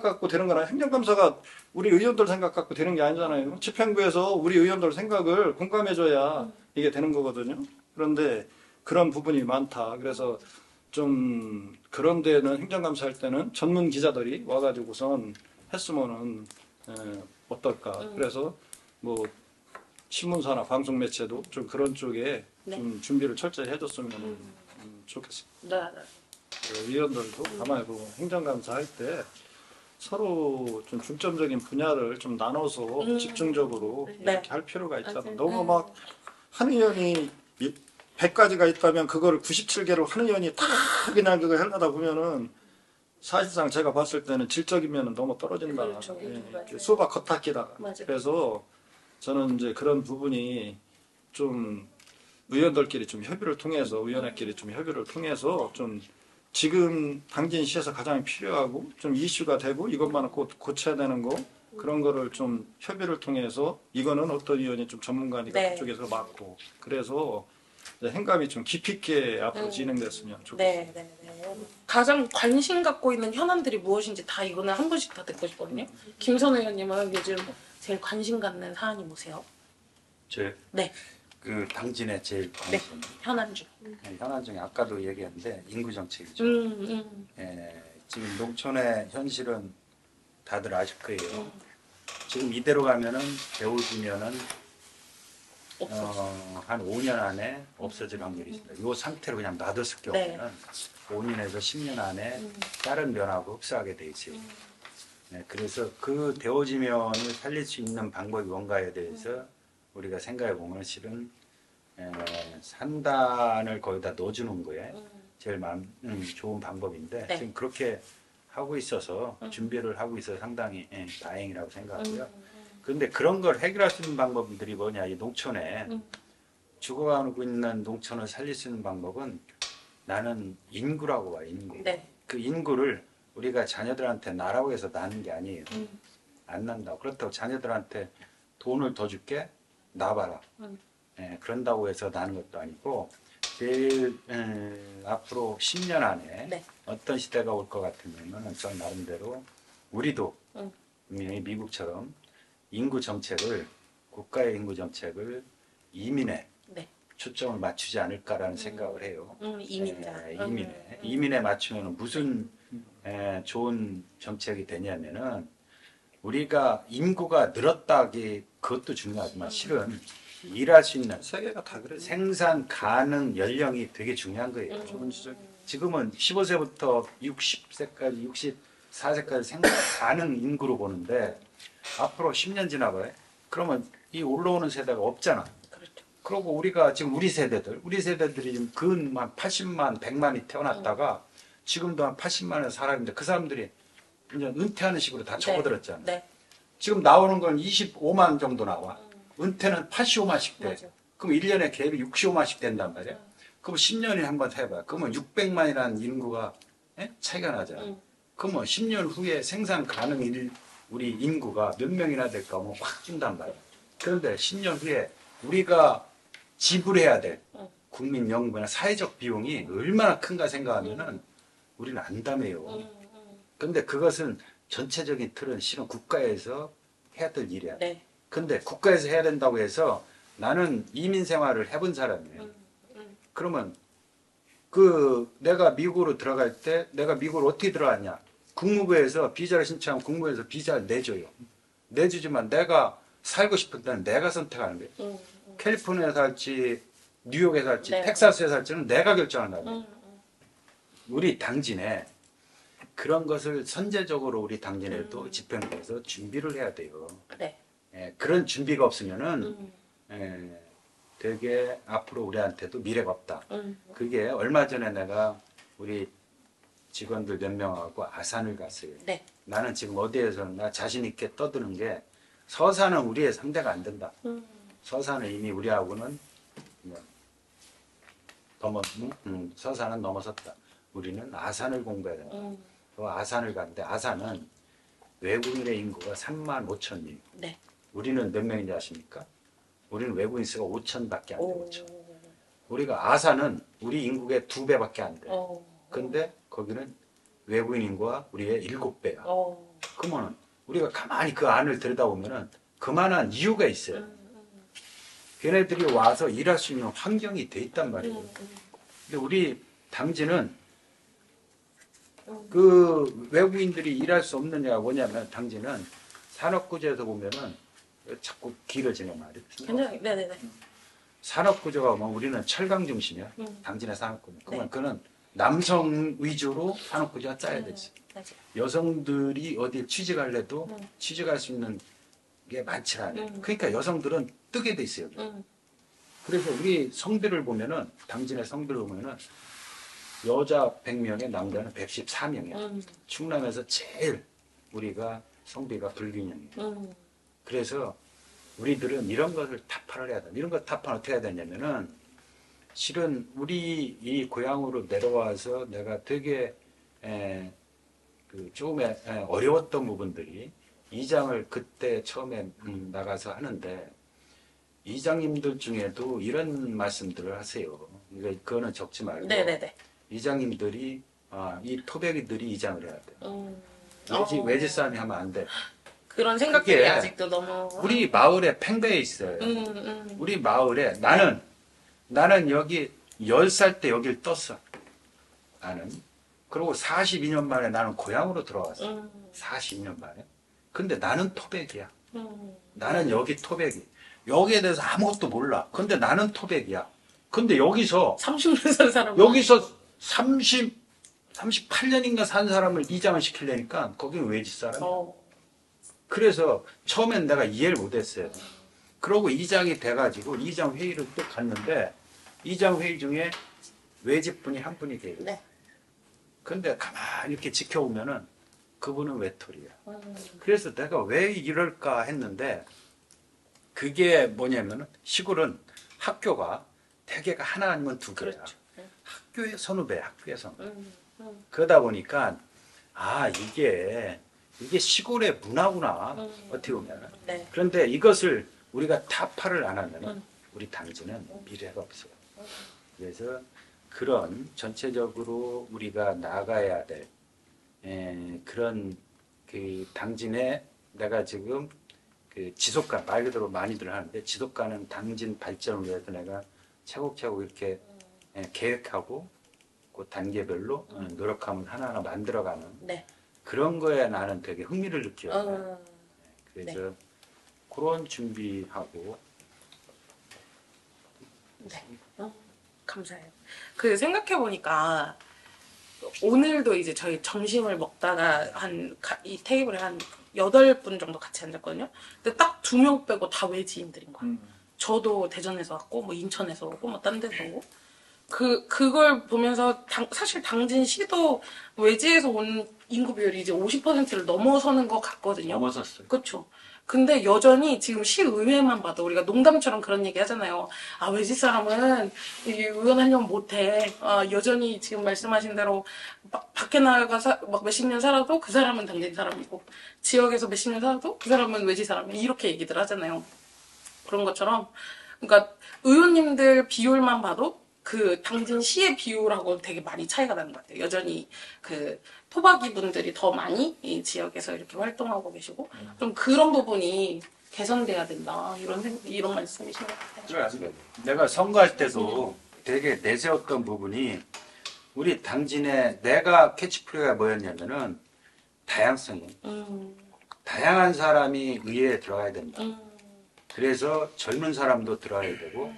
갖고 되는 거나 행정감사가 우리 의원들 생각 갖고 되는 게 아니잖아요. 집행부에서 우리 의원들 생각을 공감해줘야 이게 되는 거거든요. 그런데 그런 부분이 많다. 그래서 좀 그런 데는 행정감사 할 때는 전문 기자들이 와가지고선 했으면은 어떨까. 그래서 뭐 신문사나 방송 매체도 좀 그런 쪽에 네. 좀 준비를 철저히 해줬으면 좋겠습니다. 네. 의원들도 가만히 보고 행정감사 할 때 서로 좀 중점적인 분야를 좀 나눠서 집중적으로 네. 이렇게 할 필요가 있잖아. 맞아요. 너무 막 한 의원이 100가지가 있다면 그거를 97개로 한 의원이 다 그냥 그거 하려다 보면은 사실상 제가 봤을 때는 질적이면 너무 떨어진다. 그렇죠. 이렇게 수박 겉핥기다. 맞아요. 그래서 저는 이제 그런 부분이 좀 의원들끼리 좀 협의를 통해서 의원회끼리 좀 협의를 통해서 좀 지금 당진 시에서 가장 필요하고 좀 이슈가 되고 이것만은 꼭 고쳐야 되는 거 그런 거를 좀 협의를 통해서 이거는 어떤 의원이 좀 전문가니까 네. 그쪽에서 맡고 그래서 이제 행감이 좀 깊이 있게 앞으로 진행됐으면 좋겠습니다. 네. 가장 관심 갖고 있는 현안들이 무엇인지 다 이거는 한 분씩 다 듣고 싶거든요. 김선 의원님은 요즘 제일 관심 갖는 사안이 뭐세요? 네. 그 당진의 제일 네. 관심 현안 중. 현안 중에 아까도 얘기했는데 인구 정책이죠. 지금 농촌의 현실은 다들 아실 거예요. 지금 이대로 가면은 배우지면은 한 5년 안에 없어질 확률이 있습니다. 이 상태로 그냥 놔뒀을 경우에는 5년에서 10년 안에 다른 변화하고 흡사하게 돼 있어요. 네, 그래서 그 데워지면을 살릴 수 있는 방법이 뭔가에 대해서 우리가 생각해 보면 실은 산단을 거기다 넣어주는 거에 제일 좋은 방법인데 네. 지금 그렇게 하고 있어서 준비를 하고 있어서 상당히 다행이라고 생각하고요. 그런데 그런 걸 해결할 수 있는 방법들이 뭐냐? 이 농촌에 죽어가고 있는 농촌을 살릴 수 있는 방법은 나는 인구라고 봐. 인구. 네. 그 인구를 우리가 자녀들한테 나라고 해서 나는 게 아니에요. 안 난다고. 그렇다고 자녀들한테 돈을 더 줄게 나봐라. 그런다고 해서 나는 것도 아니고 제일 앞으로 10년 안에 네. 어떤 시대가 올 것 같으면 저 나름대로 우리도 미국처럼 인구 정책을 국가의 인구 정책을 이민에 네. 초점을 맞추지 않을까라는 생각을 해요. 이민자. 이민에 맞추면 무슨 좋은 정책이 되냐면은 우리가 인구가 늘었다기 그것도 중요하지만 실은 일할 수 있는 세계가 다 그래. 생산 가능 연령이 되게 중요한 거예요. 지금은 15세부터 60세까지 64세까지 생산 가능 인구로 보는데 앞으로 10년 지나봐요. 그러면 이 올라오는 세대가 없잖아. 그렇죠. 그리고 우리가 지금 우리 세대들이 지금 근 한 80만, 100만이 태어났다가 지금도 한 80만의 사람인데 그 사람들이 이제 은퇴하는 식으로 다 접어들었잖아. 네. 지금 나오는 건 25만 정도 나와. 은퇴는 85만씩 돼. 맞아. 그럼 1년에 갭이 65만씩 된단 말이야. 그럼 10년에 한번 해봐. 그러면 600만이라는 인구가 차이가 나잖아. 그러면 10년 후에 생산 가능 우리 인구가 몇 명이나 될까 하면 확 준단 말이야. 그런데 10년 후에 우리가 지불해야 될 국민연금이나 사회적 비용이 얼마나 큰가 생각하면은 우리는 안담해요. 그런데 그것은 전체적인 틀은 실은 국가에서 해야 될 일이야. 네. 근데 국가에서 해야 된다고 해서 나는 이민 생활을 해본 사람이에요. 그러면 내가 미국으로 들어갈 때 내가 미국으로 어떻게 들어갔냐? 국무부에서 비자를 신청하면 국무부에서 비자를 내줘요. 내주지만 내가 살고 싶을 때는 내가 선택하는 거예요. 캘리포니아에 살지, 뉴욕에 살지, 네. 텍사스에 살지는 내가 결정한다는 거예요. 우리 당진에 그런 것을 선제적으로 우리 당진에도 집행해서 준비를 해야 돼요. 네. 그런 준비가 없으면은 되게 앞으로 우리한테도 미래가 없다. 그게 얼마 전에 내가 우리 직원들 몇 명하고 아산을 갔어요. 네. 나는 지금 어디에서 나 자신 있게 떠드는 게 서산은 우리의 상대가 안 된다. 서산은 이미 우리하고는 서산은 넘어섰다. 우리는 아산을 공부해야 된다. 그 아산을 갔는데 아산은 외국인의 인구가 3만 5천이에요. 네. 우리는 몇 명인지 아십니까? 우리는 외국인 수가 5천밖에 안 돼요. 5천. 우리가 아산은 우리 인구의 2배밖에 안 돼. 근데 거기는 외국인 인구가 우리의 7배야. 그러면 우리가 가만히 그 안을 들여다보면은 그만한 이유가 있어요. 걔네들이 와서 일할 수 있는 환경이 돼 있단 말이에요. 근데 우리 당진은 그 외국인들이 일할 수 없는 이유가 뭐냐면 당진은 산업구조에서 보면은 자꾸 길어지는 말이에요. 굉장히, 네네네. 산업구조가 뭐 우리는 철강 중심이야. 당진의 산업구조. 그러면 그는 남성 위주로 산업구조가 짜야 되지. 맞아요. 여성들이 어디 취직할래도 취직할 수 있는 게 많지 않아요. 그러니까 여성들은 뜨게 돼 있어요. 그래서 우리 성비를 보면은 당진의 성비를 보면은 여자 100명에 남자는 114명이야. 충남에서 제일 우리가 성비가 불균형이에요. 그래서 우리들은 이런 것을 타파를 해야 돼. 이런 것 타파는 어떻게 해야 되냐면은 실은 우리 이 고향으로 내려와서 내가 되게 조금 어려웠던 부분들이 이장을 그때 처음에 나가서 하는데 이장님들 중에도 이런 말씀들을 하세요. 그러니까 그거는 적지 말고 네네네. 이장님들이 이 토백이들이 이장을 해야 돼. 외지 싸움이 하면 안 돼. 그런 생각들이 그게 아직도 너무. 우리 마을에 팽배해 있어요. 우리 마을에 나는 여기 10살 때 여길 떴어. 나는. 그리고 42년 만에 나는 고향으로 들어왔어. 42년 만에. 근데 나는 토백이야. 나는 여기 토백이. 여기에 대해서 아무것도 몰라. 근데 나는 토백이야. 근데 여기서 30년 산 사람. 여기서 38년인가 산 사람을 이장을 시키려니까 거기는 외지 사람. 그래서 처음엔 내가 이해를 못했어요. 그러고 이장이 돼가지고 이장 회의를 또 갔는데 이장 회의 중에 외집분이 한 분이 계세요. 네. 근데 가만히 이렇게 지켜보면은 그분은 외톨이야. 그래서 내가 왜 이럴까 했는데 그게 뭐냐면 시골은 학교가 대개가 하나 아니면 두 개야. 그렇죠. 학교의 선후배, 학교의 선후배. 그러다 보니까 아 이게 시골의 문화구나 어떻게 보면. 네. 그런데 이것을 우리가 타파를 안 하면 우리 당지는 미래가 없어요. 그래서 그런 전체적으로 우리가 나가야 될 그런 그 당진의 내가 지금 그 지속가 말 그대로 많이들 하는데 지속가는 당진 발전을 위해서 내가 차곡차곡 이렇게 계획하고 그 단계별로 노력하면 하나하나 만들어가는 네. 그런 거에 나는 되게 흥미를 느껴요. 그래서 네. 그런 준비하고 네. 감사해요. 그 생각해보니까 오늘도 이제 저희 점심을 먹다가 이 테이블에 한 8분 정도 같이 앉았거든요. 근데 딱 2명 빼고 다 외지인들인 거예요. 저도 대전에서 왔고, 뭐 인천에서 오고, 뭐 딴 데서 오고. 그걸 보면서 사실 당진시도 외지에서 온 인구 비율이 이제 50%를 넘어서는 것 같거든요. 넘어섰어요. 그렇죠. 근데 여전히 지금 시의회만 봐도 우리가 농담처럼 그런 얘기 하잖아요. 아, 외지 사람은 의원 하려면 못해. 아, 여전히 지금 말씀하신 대로 밖에 나가서 막 몇십 년 살아도 그 사람은 당진 사람이고 지역에서 몇십 년 살아도 그 사람은 외지 사람이 이렇게 얘기들 하잖아요. 그런 것처럼 그러니까 의원님들 비율만 봐도 그 당진 시의 비율하고 되게 많이 차이가 나는 것 같아요. 여전히 그 토박이 분들이 더 많이 이 지역에서 이렇게 활동하고 계시고 좀 그런 부분이 개선돼야 된다 이런 말씀이신 것 같아요. 내가 선거할 때도 되게 내세웠던 부분이 우리 당진에 내가 캐치프레이가 뭐였냐면은 다양성이 다양한 사람이 의회에 들어가야 된다. 그래서 젊은 사람도 들어가야 되고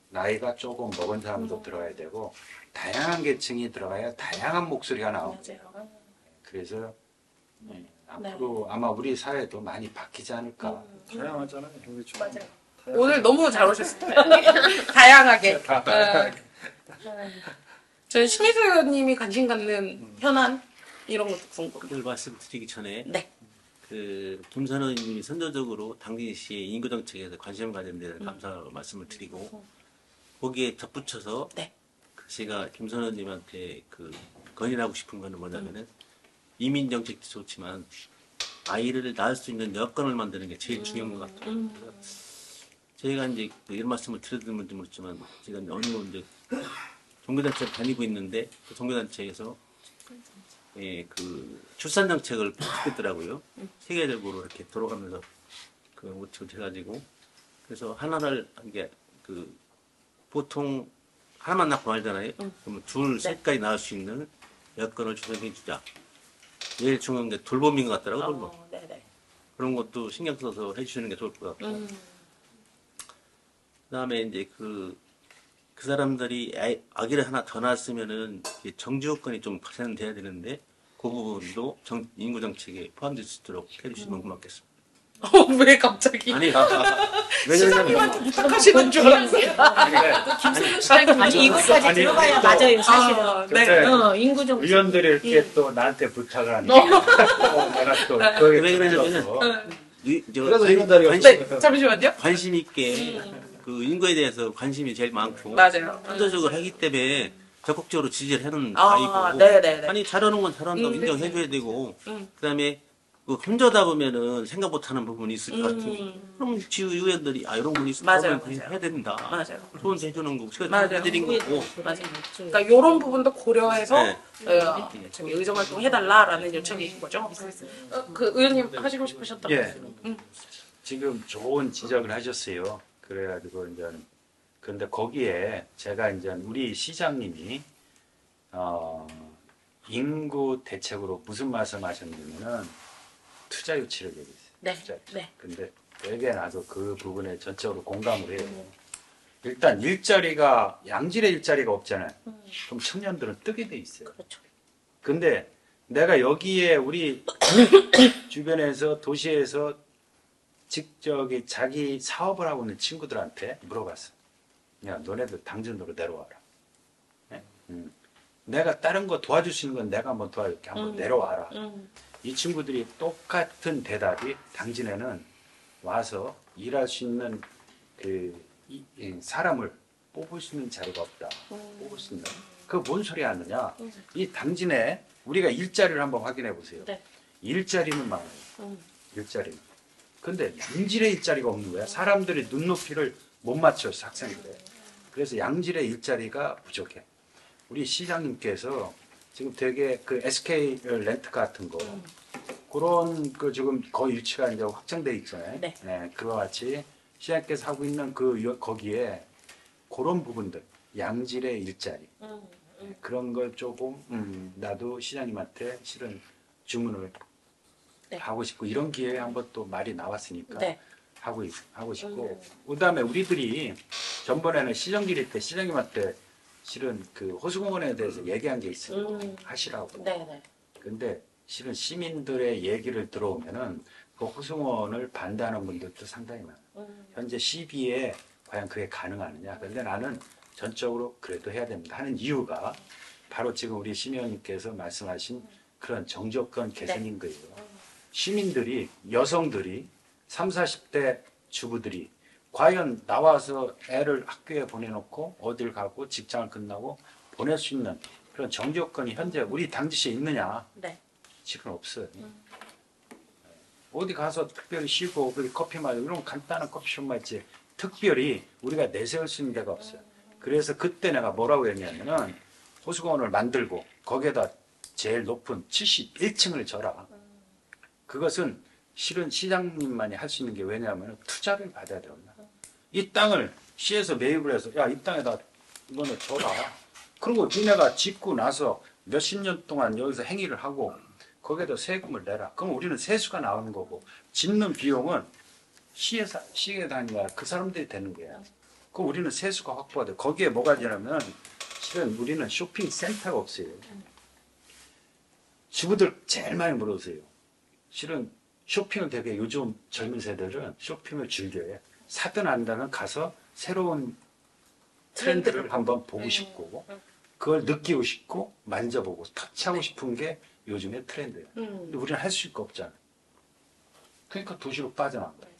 나이가 조금 먹은 사람도 들어가야 되고 다양한 계층이 들어가야 다양한 목소리가 나옵니다. 맞아요. 그래서 앞으로 아마 우리 사회도 많이 바뀌지 않을까. 다양하잖아요. 여기 좀. 맞아요. 오늘 너무 잘 오셨어요. 다양하게. 저는 심희수 의원님이 관심 갖는 현안 이런 것도 궁금해요. 그걸 말씀드리기 전에 네. 그 김선호 님이 선조적으로 당진시의 인구 정책에 관심을 가진 데 감사하고 말씀을 드리고 거기에 덧붙여서 네. 제가 김선호 님한테 그 건의하고 싶은 거는 뭐냐면은 이민 정책도 좋지만 아이를 낳을 수 있는 여건을 만드는 게 제일 중요한 것 같아요. 저희가 이제 이런 말씀을 드렸는지 모르지만 제가 어느 이제 종교단체를 다니고 있는데 그 종교단체에서 그 출산 정책을 바꾸더라고요. 세계적으로 이렇게 돌아가면서 그 모티브를 해가지고 그래서 하나를 한 게 그 보통 하나만 낳고 말잖아요. 그러면 둘, 셋까지 낳을 수 있는 여건을 조성해 주자. 제일 중요한 게 돌봄인 것 같더라고요. 돌봄. 네네. 그런 것도 신경 써서 해주시는 게 좋을 것 같고. 그다음에 이제 그 사람들이 아기를 하나 더 낳았으면은 정지 요건이 좀 발생돼야 되는데 그 부분도 인구 정책에 포함될 수 있도록 해주시면 고맙겠습니다. 왜 갑자기? 아니, 왜냐면 부탁하시는 줄 알았어요. 김선호 시장님 아니 이것까지 들어가야 맞아요 사실은. 아, 네. 인구 정 의원들이 이렇게 또 나한테 부탁을 하니까 내가 또 거기에 왜 그러냐면은 들어가서 그래서 이런 자리가 네, 잠시만요. 관심 있게 그 인구에 대해서 관심이 제일 많고 맞아요. 선도적으로 하기 때문에 적극적으로 지지를 하는 아, 아이고 네네네. 아니 잘하는 건 잘한다고 인정해줘야 되고 그다음에 그 혼자다 보면은 생각 못하는 부분이 있을 것 같으니 그럼 지우 의원들이 이런 분이 있으면 맞아요, 그러면 맞아요. 해야 된다. 맞아요. 조언 해주는 거고 제가 맞아요. 해드린 거고 맞아요. 그러니까 이런 부분도 고려해서 네. 저기 의정활동 해달라라는 요청이신 거죠. 그 의원님 하시고 싶으셨던 예. 말씀. 지금 좋은 지적을 하셨어요. 그래가지고 이제 그런데 거기에 제가 이제 우리 시장님이 인구 대책으로 무슨 말씀하셨냐면은 투자 유치를 얘기했어요. 네. 투자 유치. 네. 근데 되게 나도 그 부분에 전적으로 공감을 해요. 일단 일자리가 양질의 일자리가 없잖아요. 그럼 청년들은 뜨게 돼 있어요. 그렇죠. 근데 내가 여기에 우리 주변에서 도시에서 직접 자기 사업을 하고 있는 친구들한테 물어봤어. 야, 너네들 당진으로 내려와라. 네? 내가 다른 거 도와줄 수 있는 건 내가 한번 도와줄게. 한번 내려와라. 이 친구들이 똑같은 대답이 당진에는 와서 일할 수 있는 이 사람을 뽑을 수 있는 자리가 없다. 뽑을 수 있는. 그 뭔 소리 하느냐. 이 당진에 우리가 일자리를 한번 확인해 보세요. 네. 일자리는 많아요. 일자리는. 근데 양질의 일자리가 없는 거야. 사람들이 눈높이를 못 맞춰, 학생들에. 그래서 양질의 일자리가 부족해. 우리 시장님께서 지금 되게 그 SK 렌트카 같은 거, 그런 그 지금 거의 유치가 이제 확정돼 있잖아요. 네. 그와 같이 시장님께서 하고 있는 거기에 그런 부분들, 양질의 일자리. 그런 걸 조금, 나도 시장님한테 실은 주문을 네. 하고 싶고, 이런 기회에 한번 또 말이 나왔으니까. 네. 하고 싶고, 그다음에 우리들이 전번에는 시정기일 때 시장님한테 실은 그 호수공원에 대해서 얘기한 게 있어요. 하시라고. 네네. 근데 실은 시민들의 얘기를 들어오면은 그 호수공원을 반대하는 분들도 상당히 많아요. 현재 시비에 과연 그게 가능하느냐. 근데 나는 전적으로 그래도 해야 됩니다 하는 이유가 바로 지금 우리 심의원님께서 말씀하신 그런 정조건 개선인 거예요. 시민들이, 여성들이 30, 40대 주부들이 과연 나와서 애를 학교에 보내놓고 어딜 가고 직장을 끝나고 보낼 수 있는 그런 정조건이 현재 우리 당지시에 있느냐? 네. 지금 없어요. 어디 가서 특별히 쉬고 커피 마시고 이런 간단한 커피숍만 있지 특별히 우리가 내세울 수 있는 데가 없어요. 그래서 그때 내가 뭐라고 했냐면은 호수공원을 만들고 거기에다 제일 높은 71층을 져라. 그것은 실은 시장님만이 할 수 있는 게 왜냐하면 투자를 받아야 됩니다. 이 땅을 시에서 매입을 해서 야, 이 땅에다 이거는 줘라. 그리고 니네가 짓고 나서 몇십 년 동안 여기서 행위를 하고 거기에다 세금을 내라. 그럼 우리는 세수가 나오는 거고 짓는 비용은 시에 다니까 그 사람들이 되는 거야. 그럼 우리는 세수가 확보가 돼. 거기에 뭐가 되냐면 실은 우리는 쇼핑센터가 없어요. 주부들 제일 많이 물어보세요. 실은 쇼핑을 되게 요즘 젊은 세대들은 쇼핑을 즐겨요. 사든 안다면 가서 새로운 트렌드를 한번 보고 싶고 그걸 느끼고 싶고 만져보고 터치하고 싶은 게 요즘의 트렌드예요. 근데 우리는 할 수 있고 없잖아. 그러니까 도시로 빠져나간 거야.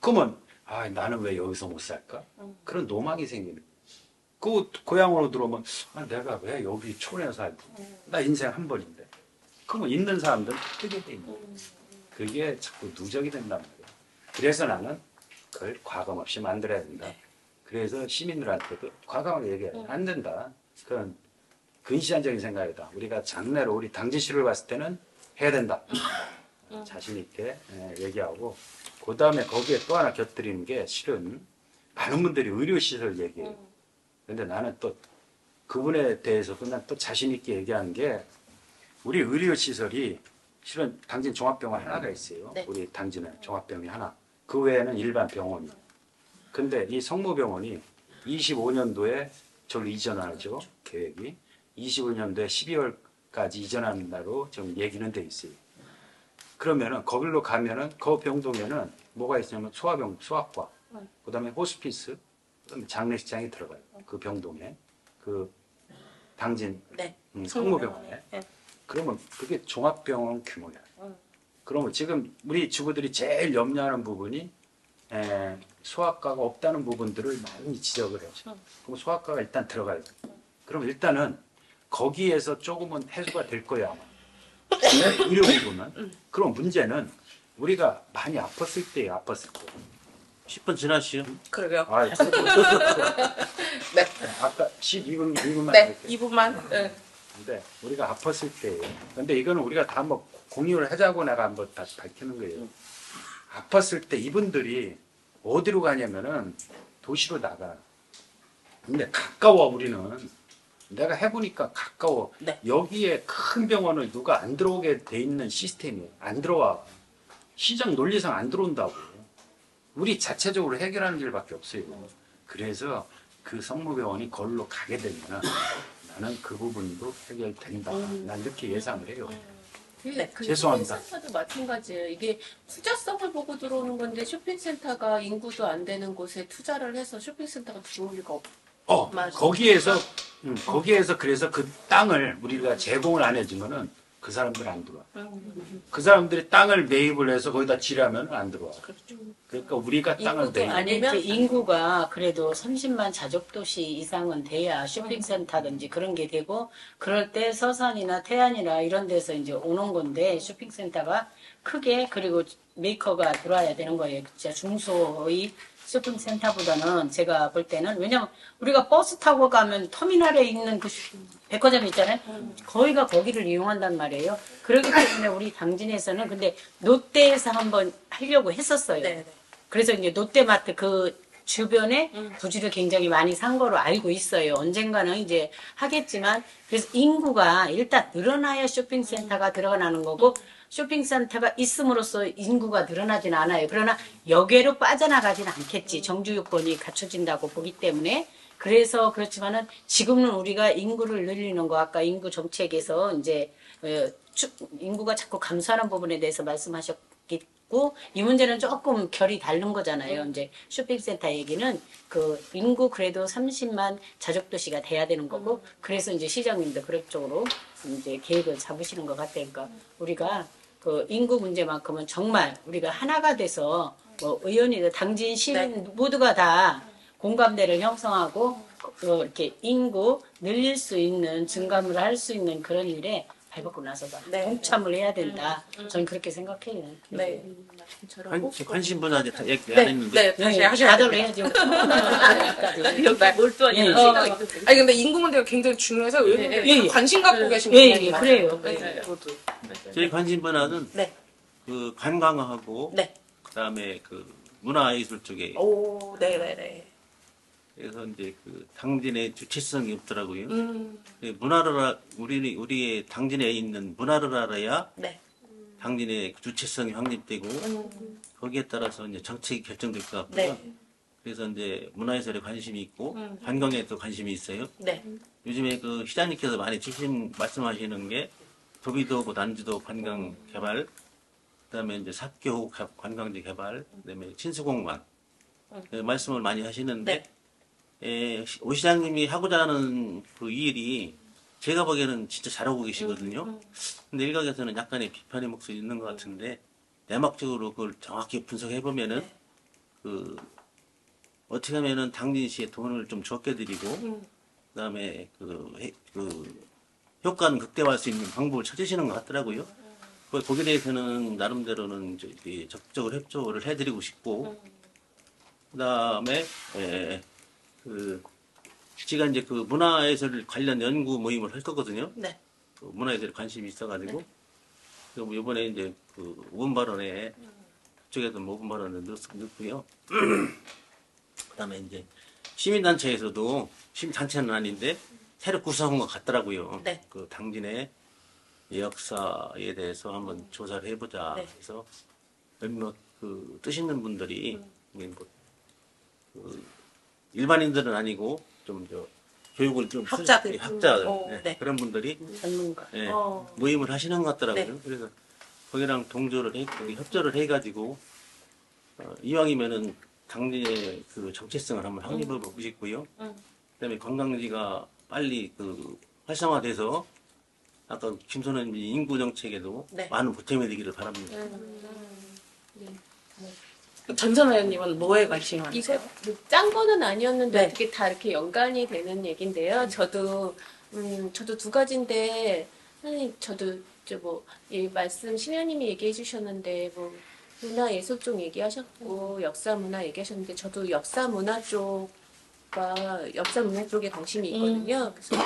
그러면 아, 나는 왜 여기서 못 살까? 그런 로망이 생기는 거예요. 그 고향으로 들어오면 아, 내가 왜 여기 촌에 살고 나 인생 한 번인데. 그러면 있는 사람들은 뜨게 돼 있는 거예요. 그게 자꾸 누적이 된단 말이에요. 그래서 나는 그걸 과감 없이 만들어야 된다. 그래서 시민들한테도 과감하게 얘기해요. 안 된다. 그건 근시안적인 생각이다. 우리가 장래로 우리 당진시를 봤을 때는 해야 된다. 자신 있게 얘기하고 그 다음에 거기에 또 하나 곁들이는 게 실은 많은 분들이 의료시설 얘기해요. 근데 나는 또 그분에 대해서도 난 또 자신 있게 얘기하는 게 우리 의료시설이 실은 당진 종합병원 하나가 있어요. 네. 우리 당진에 종합병원이 하나. 그 외에는 일반 병원이. 근데 이 성모병원이 25년도에 저를 이전하죠. 계획이. 25년도에 12월까지 이전한다고 지금 얘기는 돼 있어요. 그러면은 거길로 가면은 그 병동에는 뭐가 있냐면 소아병, 소아과, 그다음에 호스피스, 그다음에 장례식장이 들어가요. 그 병동에 그 당진 네. 성모병원에. 네. 그러면 그게 종합병원 규모야. 그러면 지금 우리 주부들이 제일 염려하는 부분이 소아과가 없다는 부분들을 많이 지적을 해요. 그럼 소아과가 일단 들어가요. 그럼 일단은 거기에서 조금은 해소가 될 거야 아마. 의료 부분은. 그럼 문제는 우리가 많이 아팠을 때예요. 아팠을 때. 10분 지나시요. 그러게요. 아, 네. 아까 12분만 네, 2분만. 네. 근데 우리가 아팠을 때예요. 근데 이거는 우리가 다 한번 공유를 하자고 내가 한번 다시 밝히는 거예요. 아팠을 때 이분들이 어디로 가냐면은 도시로 나가. 근데 가까워 우리는. 내가 해보니까 가까워. 네. 여기에 큰 병원을 누가 안 들어오게 돼 있는 시스템이에요. 안 들어와. 시장 논리상 안 들어온다고. 우리 자체적으로 해결하는 길밖에 없어요. 그래서 그 성모병원이 거기로 가게 되면 나는 그 부분도 해결된다. 난 이렇게 예상을 해요. 네. 죄송합니다. 쇼핑센터도 마찬가지예요. 이게 투자성을 보고 들어오는 건데 쇼핑센터가 인구도 안 되는 곳에 투자를 해서 쇼핑센터가 들어올 리가 없. 맞아. 거기에서 그래서 그 땅을 우리가 제공을 안 해주면은 그 사람들은 안 들어와. 그 사람들이 땅을 매입을 해서 거기다 지려면 안 들어와. 그러니까 우리가 땅을 인구도 매입. 아니 이제 인구가 그래도 30만 자족도시 이상은 돼야 쇼핑센터든지 그런 게 되고 그럴 때 서산이나 태안이나 이런 데서 이제 오는 건데 쇼핑센터가 크게 그리고 메이커가 들어와야 되는 거예요. 진짜 중소의 쇼핑센터보다는 제가 볼 때는 왜냐면 우리가 버스 타고 가면 터미널에 있는 그 백화점 있잖아요. 거기가 거기를 이용한단 말이에요. 그렇기 때문에 우리 당진에서는 근데 롯데에서 한번 하려고 했었어요. 네. 그래서 이제 롯데마트 그 주변에 부지를 굉장히 많이 산 거로 알고 있어요. 언젠가는 이제 하겠지만 그래서 인구가 일단 늘어나야 쇼핑센터가 들어가는 거고 쇼핑센터가 있음으로써 인구가 늘어나진 않아요. 그러나 여계로 빠져나가진 않겠지. 정주 요건이 갖춰진다고 보기 때문에 그래서 그렇지만은 지금은 우리가 인구를 늘리는 거 아까 인구 정책에서 이제 인구가 자꾸 감소하는 부분에 대해서 말씀하셨고 이 문제는 조금 결이 다른 거잖아요. 이제 쇼핑센터 얘기는 그 인구 그래도 30만 자족도시가 돼야 되는 거고 그래서 이제 시장님도 그런 쪽으로 이제 계획을 잡으시는 것 같아요. 그러니까 우리가 그 인구 문제만큼은 정말 우리가 하나가 돼서 뭐 의원이든 당진 시민 모두가 다 공감대를 형성하고 이렇게 인구 늘릴 수 있는 증감을 할 수 있는 그런 일에 발벗고 나서가 동참을 해야 된다. 저는 그렇게 생각해요. 네. 관심 분야에 다 얘기 안 했는데. 네, 다시 하셔야 다들 돼요. 해야죠. 몰두한 예. 아니 근데 인구 문제가 굉장히 중요해서 의원님들이 예, 예. 관심 갖고 계신 예, 분야인 예, 것 그래요. 같아요. 저도. 저희 관심 분야는 네. 그 관광하고 네. 그다음에 그 문화예술 쪽에 오, 네네네. 그래서 이제 그 당진의 주체성이 없더라고요. 음. 문화를 우리의 당진에 있는 문화를 알아야 네. 당진의 주체성이 확립되고 거기에 따라서 이제 정책이 결정될 것 같고요. 네. 그래서 이제 문화예술에 관심이 있고 관광에도 관심이 있어요. 네. 요즘에 그 시장님께서 많이 말씀하시는 게 도비도 난지도 관광 개발, 그다음에 이제 삽교 관광지 개발, 그다음에 친수공관 말씀을 많이 하시는데 오 시장님이 하고자 하는 그 일이 제가 보기에는 진짜 잘하고 계시거든요. 근데 일각에서는 약간의 비판의 목소리 있는 것 같은데 내막적으로 그걸 정확히 분석해 보면은 그 어떻게 하면은 당진시에 돈을 좀 적게 드리고 그다음에 그 효과는 극대화할 수 있는 방법을 찾으시는 것 같더라고요. 거기에 대해서는 나름대로는 이제 적극적으로 협조를 해드리고 싶고 그다음에 제가 이제 그 문화예술 관련 연구 모임을 할 거거든요. 네. 그 문화예술에 관심이 있어가지고 그리고 이번에 이제 그 5분 발언에 그쪽에도 5분 발언을 넣고요. 그다음에 이제 시민단체에서도 시민단체는 아닌데 새로 구성한 것 같더라고요. 네. 그 당진의 역사에 대해서 한번 조사를 해보자. 네. 그래서 몇몇 그 뜻 있는 분들이 그 일반인들은 아니고 좀 교육을 좀 학자들. 학자들 네. 그런 분들이 전문가. 모임을 하시는 것 같더라고요. 네. 그래서 거기랑 동조를 협조를 해가지고 이왕이면은 당진의 그 정체성을 한번 확립해 보고 싶고요. 그다음에 관광지가 빨리 그 활성화돼서 아까 김선호님 인구 정책에도 네. 많은 보탬이 되기를 바랍니다. 전선 의원님은 뭐에 관심이 이거 많으세요? 뭐짠 거는 아니었는데 네. 어떻게 다 이렇게 연관이 되는 얘긴데요. 저도 두 가지인데 저도 이 말씀 신현님이 얘기해 주셨는데 뭐 문화예술 쪽 얘기하셨고 역사 문화 얘기하셨는데 저도 역사 문화 쪽에 관심이 있거든요. 그래서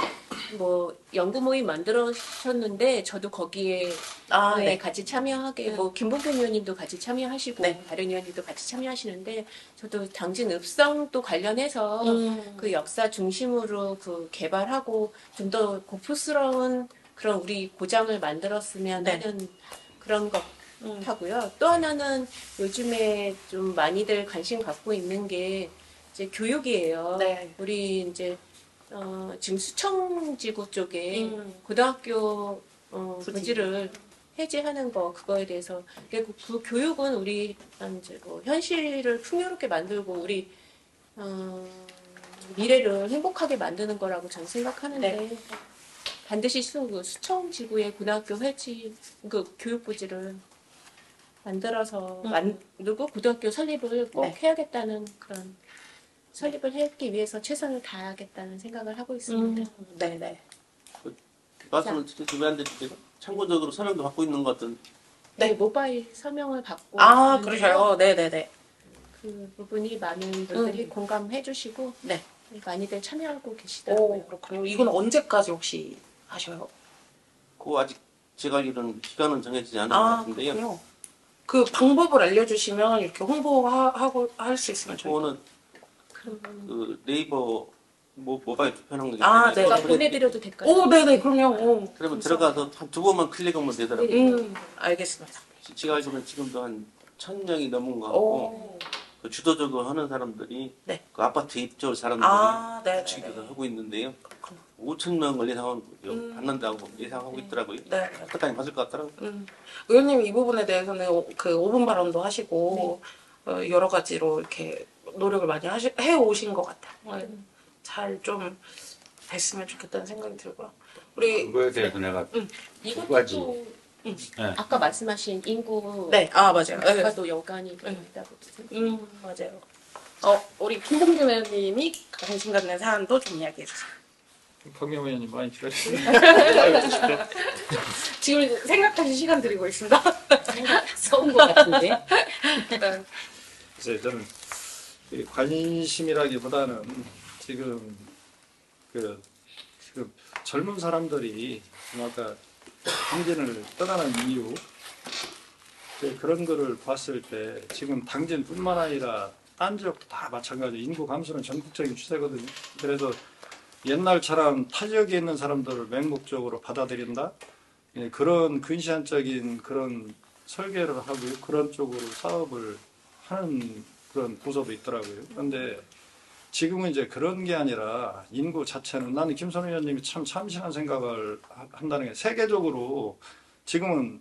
뭐 연구 모임 만들었는데 저도 거기에 네. 같이 참여하게 뭐 김봉표 의원님도 같이 참여하시고 네. 다른 의원님도 같이 참여하시는데 저도 당진 읍성도 관련해서 그 역사 중심으로 그 개발하고 좀 더 고풍스러운 그런 우리 고장을 만들었으면 네. 하는 그런 것 하고요. 또 하나는 요즘에 좀 많이들 관심 갖고 있는 게 이제 교육이에요. 네. 우리 이제 지금 수청지구 쪽에 고등학교 부지를 해제하는 거 그거에 대해서 그리고 그 교육은 우리 이제 뭐 현실을 풍요롭게 만들고 우리 미래를 행복하게 만드는 거라고 저는 생각하는데 반드시 수청 지구의 고등학교 회치 그 교육부지를 만들어서 만들고 고등학교 설립을 꼭 네. 해야겠다는 그런 설립을 하기 위해서 최선을 다하겠다는 생각을 하고 있습니다. 네네. 말씀을 드리면 안 되는데 참고적으로 서명도 받고 있는 것 같은. 네, 모바일 서명을 받고 아, 있는데요. 그러셔요. 네네네. 그 부분이 많은 분들이 공감해 주시고 네. 많이들 참여하고 계시더라고요. 오, 그렇군요. 이건 언제까지 혹시 하셔요? 그 아직 제가 알기로는 기간은 정해지지 않은 것 아, 같은데요. 그렇군요. 그 방법을 알려주시면 이렇게 홍보하고 할 수 있으면 저희가. 그거는 그 네이버 모바일 투표하는 거기 아, 때문에 네. 제가 그래. 보내드려도 될까요? 오, 네네, 그럼요. 오. 그러면 들어가서 한 2번만 클릭하면 되더라고요. 알겠습니다. 제가 알기로는 지금도 한 1,000명이 넘은 것 같고 오. 그 주도적으로 하는 사람들이 네. 그 아파트 입주 사람들이 아, 네. 주기도 하고 있는데요. 5,000명을 받는다고 예상하고 있더라고요. 네. 그때까지 받을 것 같더라고요. 의원님 이 부분에 대해서는 그 5분 발언도 하시고 여러 가지로 이렇게 노력을 많이 해 오신 것 같아요. 잘 좀 됐으면 좋겠다는 생각이 들고요. 우리 그거에 대해서 내가 두 가지. 이것도 네. 아까 말씀하신 인구 네, 아 맞아요. 네. 과도 연관이 있다고 맞아요. 우리 김봉준 의원님이 관심 갖는 사안도 좀 이야기해 주세요. 박명 의원님 많이 기다리시네요. 지금 생각하실 시간 드리고 있습니다. 써온 것 같은데. 네. 그래서 저는 이 관심이라기보다는 지금 지금 젊은 사람들이 아까 당진을 떠나는 이유 그런 거를 봤을 때 지금 당진뿐만 아니라 딴 지역도 다 마찬가지. 인구 감소는 전국적인 추세거든요. 그래서 옛날처럼 타 지역에 있는 사람들을 맹목적으로 받아들인다. 그런 근시안적인 그런 설계를 하고 그런 쪽으로 사업을 하는 그런 부서도 있더라고요. 그런데 지금은 이제 그런 게 아니라 인구 자체는 나는 김선우 의원님이 참 참신한 생각을 한다는 게 세계적으로 지금은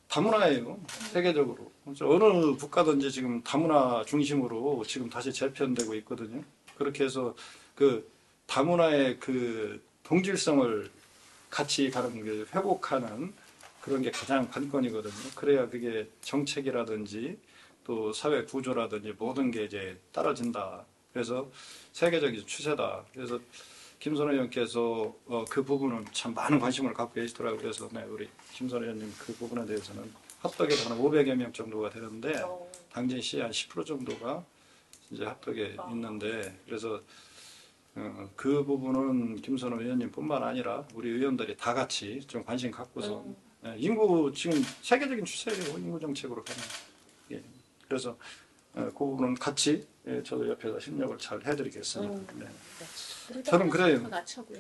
다문화예요. 세계적으로. 어느 국가든지 지금 다문화 중심으로 지금 다시 재편되고 있거든요. 그렇게 해서 그 다문화의 그 동질성을 같이 가는 게 회복하는 그런 게 가장 관건이거든요. 그래야 그게 정책이라든지 또 사회 구조라든지 모든 게 이제 떨어진다. 그래서 세계적인 추세다. 그래서 김선호 의원께서 그 부분은 참 많은 관심을 갖고 계시더라고요. 그래서 네, 우리 김선호 의원님 그 부분에 대해서는 합덕에서 한 500여 명 정도가 되는데 당진시 한 10% 정도가 이제 합덕에 있는데 그래서 그 부분은 김선호 의원님뿐만 아니라 우리 의원들이 다 같이 좀 관심 갖고서 인구 지금 세계적인 추세예요. 인구 정책으로 가는. 예. 그래서 그 부분은 같이 저도 옆에서 협력을 잘 해드리겠습니다. 네. 저는 그래요. 낮춰고요.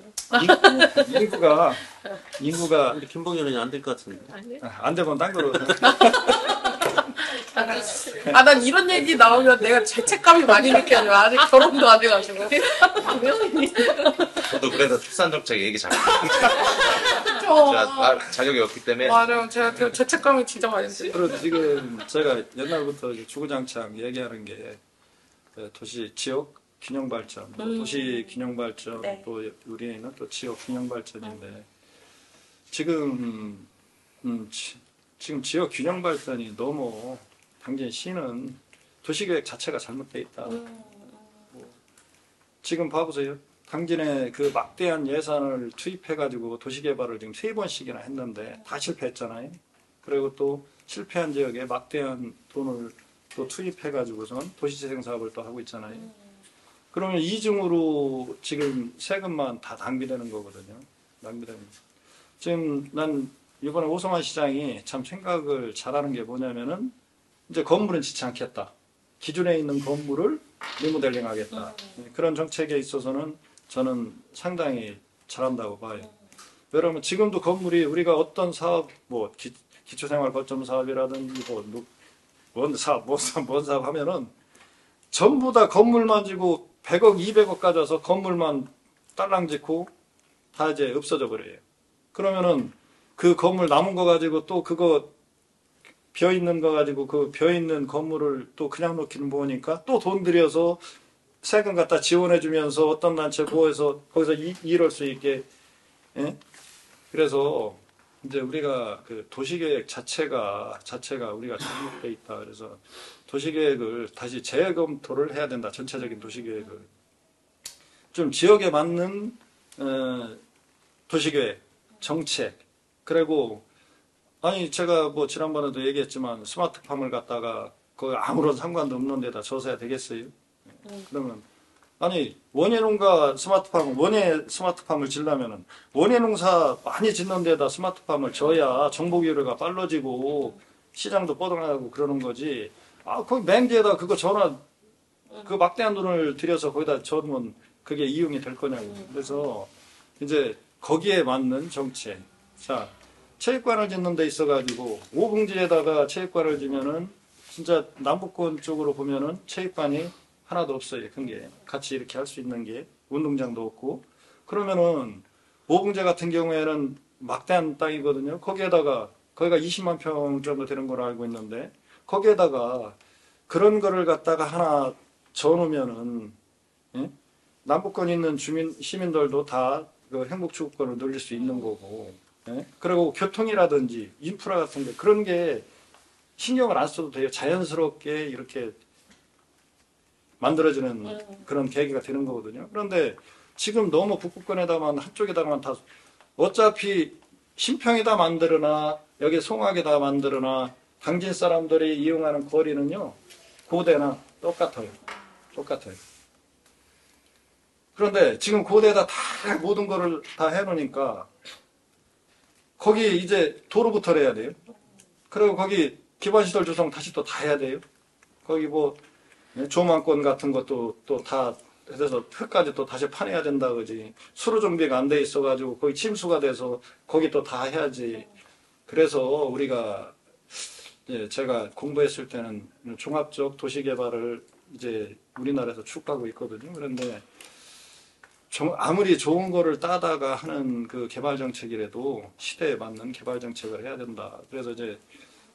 인구가 근데 김봉현 의원이 안 될 것 같은데. 안 되면 딴 거로. 난 이런 얘기 나오면 내가 죄책감이 많이 느껴져요. 아직 결혼도 안 해가지고. 저도 그래서 출산 정책 얘기 잘 그쵸. 제가 자격이 없기 때문에 맞아요. 제가 그 죄책감이 진짜 많이 들어요. 그리고 지금 제가 옛날부터 주구장창 얘기하는 게 도시 지역 균형 발전, 도시 균형 발전, 네. 또 우리는 또 지역 균형 발전인데 지금 지금 지역 균형 발전이 너무 당진 시는 도시계획 자체가 잘못돼 있다. 지금 봐보세요. 당진에 그 막대한 예산을 투입해가지고 도시개발을 지금 3번씩이나 했는데 다 실패했잖아요. 그리고 또 실패한 지역에 막대한 돈을 또 투입해가지고선 도시재생 사업을 또 하고 있잖아요. 그러면 이중으로 지금 세금만 다 낭비되는 거거든요. 낭비되는 거. 지금 난 이번에 오성환 시장이 참 생각을 잘하는 게 뭐냐면은 이제 건물은 짓지 않겠다. 기존에 있는 건물을 리모델링 하겠다. 그런 정책에 있어서는 저는 상당히 잘한다고 봐요. 여러분 지금도 건물이 우리가 어떤 사업 뭐 기초생활 거점 사업이라든지 뭔 사업 하면은 전부 다 건물만 지고 100억 200억 가져서 건물만 딸랑 짓고 다 이제 없어져 버려요. 그러면은 그 건물 남은 거 가지고 또 그거 비어 있는 거 가지고 그 비어 있는 건물을 또 그냥 놓기는 뭐니까 또 돈 들여서 세금 갖다 지원해 주면서 어떤 단체 보호해서 거기서 일할 수 있게 예? 그래서 이제 우리가 그 도시계획 자체가 우리가 잘못돼 있다. 그래서 도시계획을 다시 재검토를 해야 된다. 전체적인 도시계획을 좀 지역에 맞는 도시계획 정책. 그리고 아니 제가 뭐 지난번에도 얘기했지만 스마트팜을 갖다가 거기 아무런 상관도 없는 데다 져서야 되겠어요? 그러면 아니 원예농가 스마트팜 원예 스마트팜을 지려면은 원예 농사 많이 짓는 데다 스마트팜을 져야 정보 교류가 빨라지고 시장도 뻗어나가고 그러는 거지. 아 거기 맹지에다 그거 전화 그 막대한 돈을 들여서 거기다 져두면 그게 이용이 될 거냐고. 그래서 이제 거기에 맞는 정책. 자 체육관을 짓는 데 있어가지고 오봉지에다가 체육관을 지면은 진짜 남북권 쪽으로 보면은 체육관이 하나도 없어요. 큰 게. 같이 이렇게 할 수 있는 게 운동장도 없고. 그러면은 오봉제 같은 경우에는 막대한 땅이거든요. 거기가 20만 평 정도 되는 걸로 알고 있는데 거기에다가 그런 거를 갖다가 하나 져놓으면은 예? 남북권 있는 시민들도 다 그 행복추구권을 누릴 수 있는 거고. 예? 그리고 교통이라든지 인프라 같은 게 그런 게 신경을 안 써도 돼요. 자연스럽게 이렇게 만들어지는 그런 계기가 되는 거거든요. 그런데 지금 너무 북부권에다만 한쪽에다만 다 어차피 신평에다 만들거나 여기 송악에다 만들거나 당진 사람들이 이용하는 거리는요 고대나 똑같아요. 그런데 지금 고대에다 다 모든 거를 다 해놓으니까 거기 이제 도로부터 해야 돼요. 그리고 거기 기반시설 조성 다시 또 다 해야 돼요. 거기 뭐 조망권 같은 것도 또 다 해서 흙까지 또 다시 파내야 된다 그지. 수로 정비가 안 돼 있어가지고 거기 침수가 돼서 거기 또 다 해야지. 그래서 우리가 이제 제가 공부했을 때는 종합적 도시개발을 이제 우리나라에서 추구하고 있거든요. 그런데 아무리 좋은 거를 따다가 하는 그 개발 정책이라도 시대에 맞는 개발 정책을 해야 된다. 그래서 이제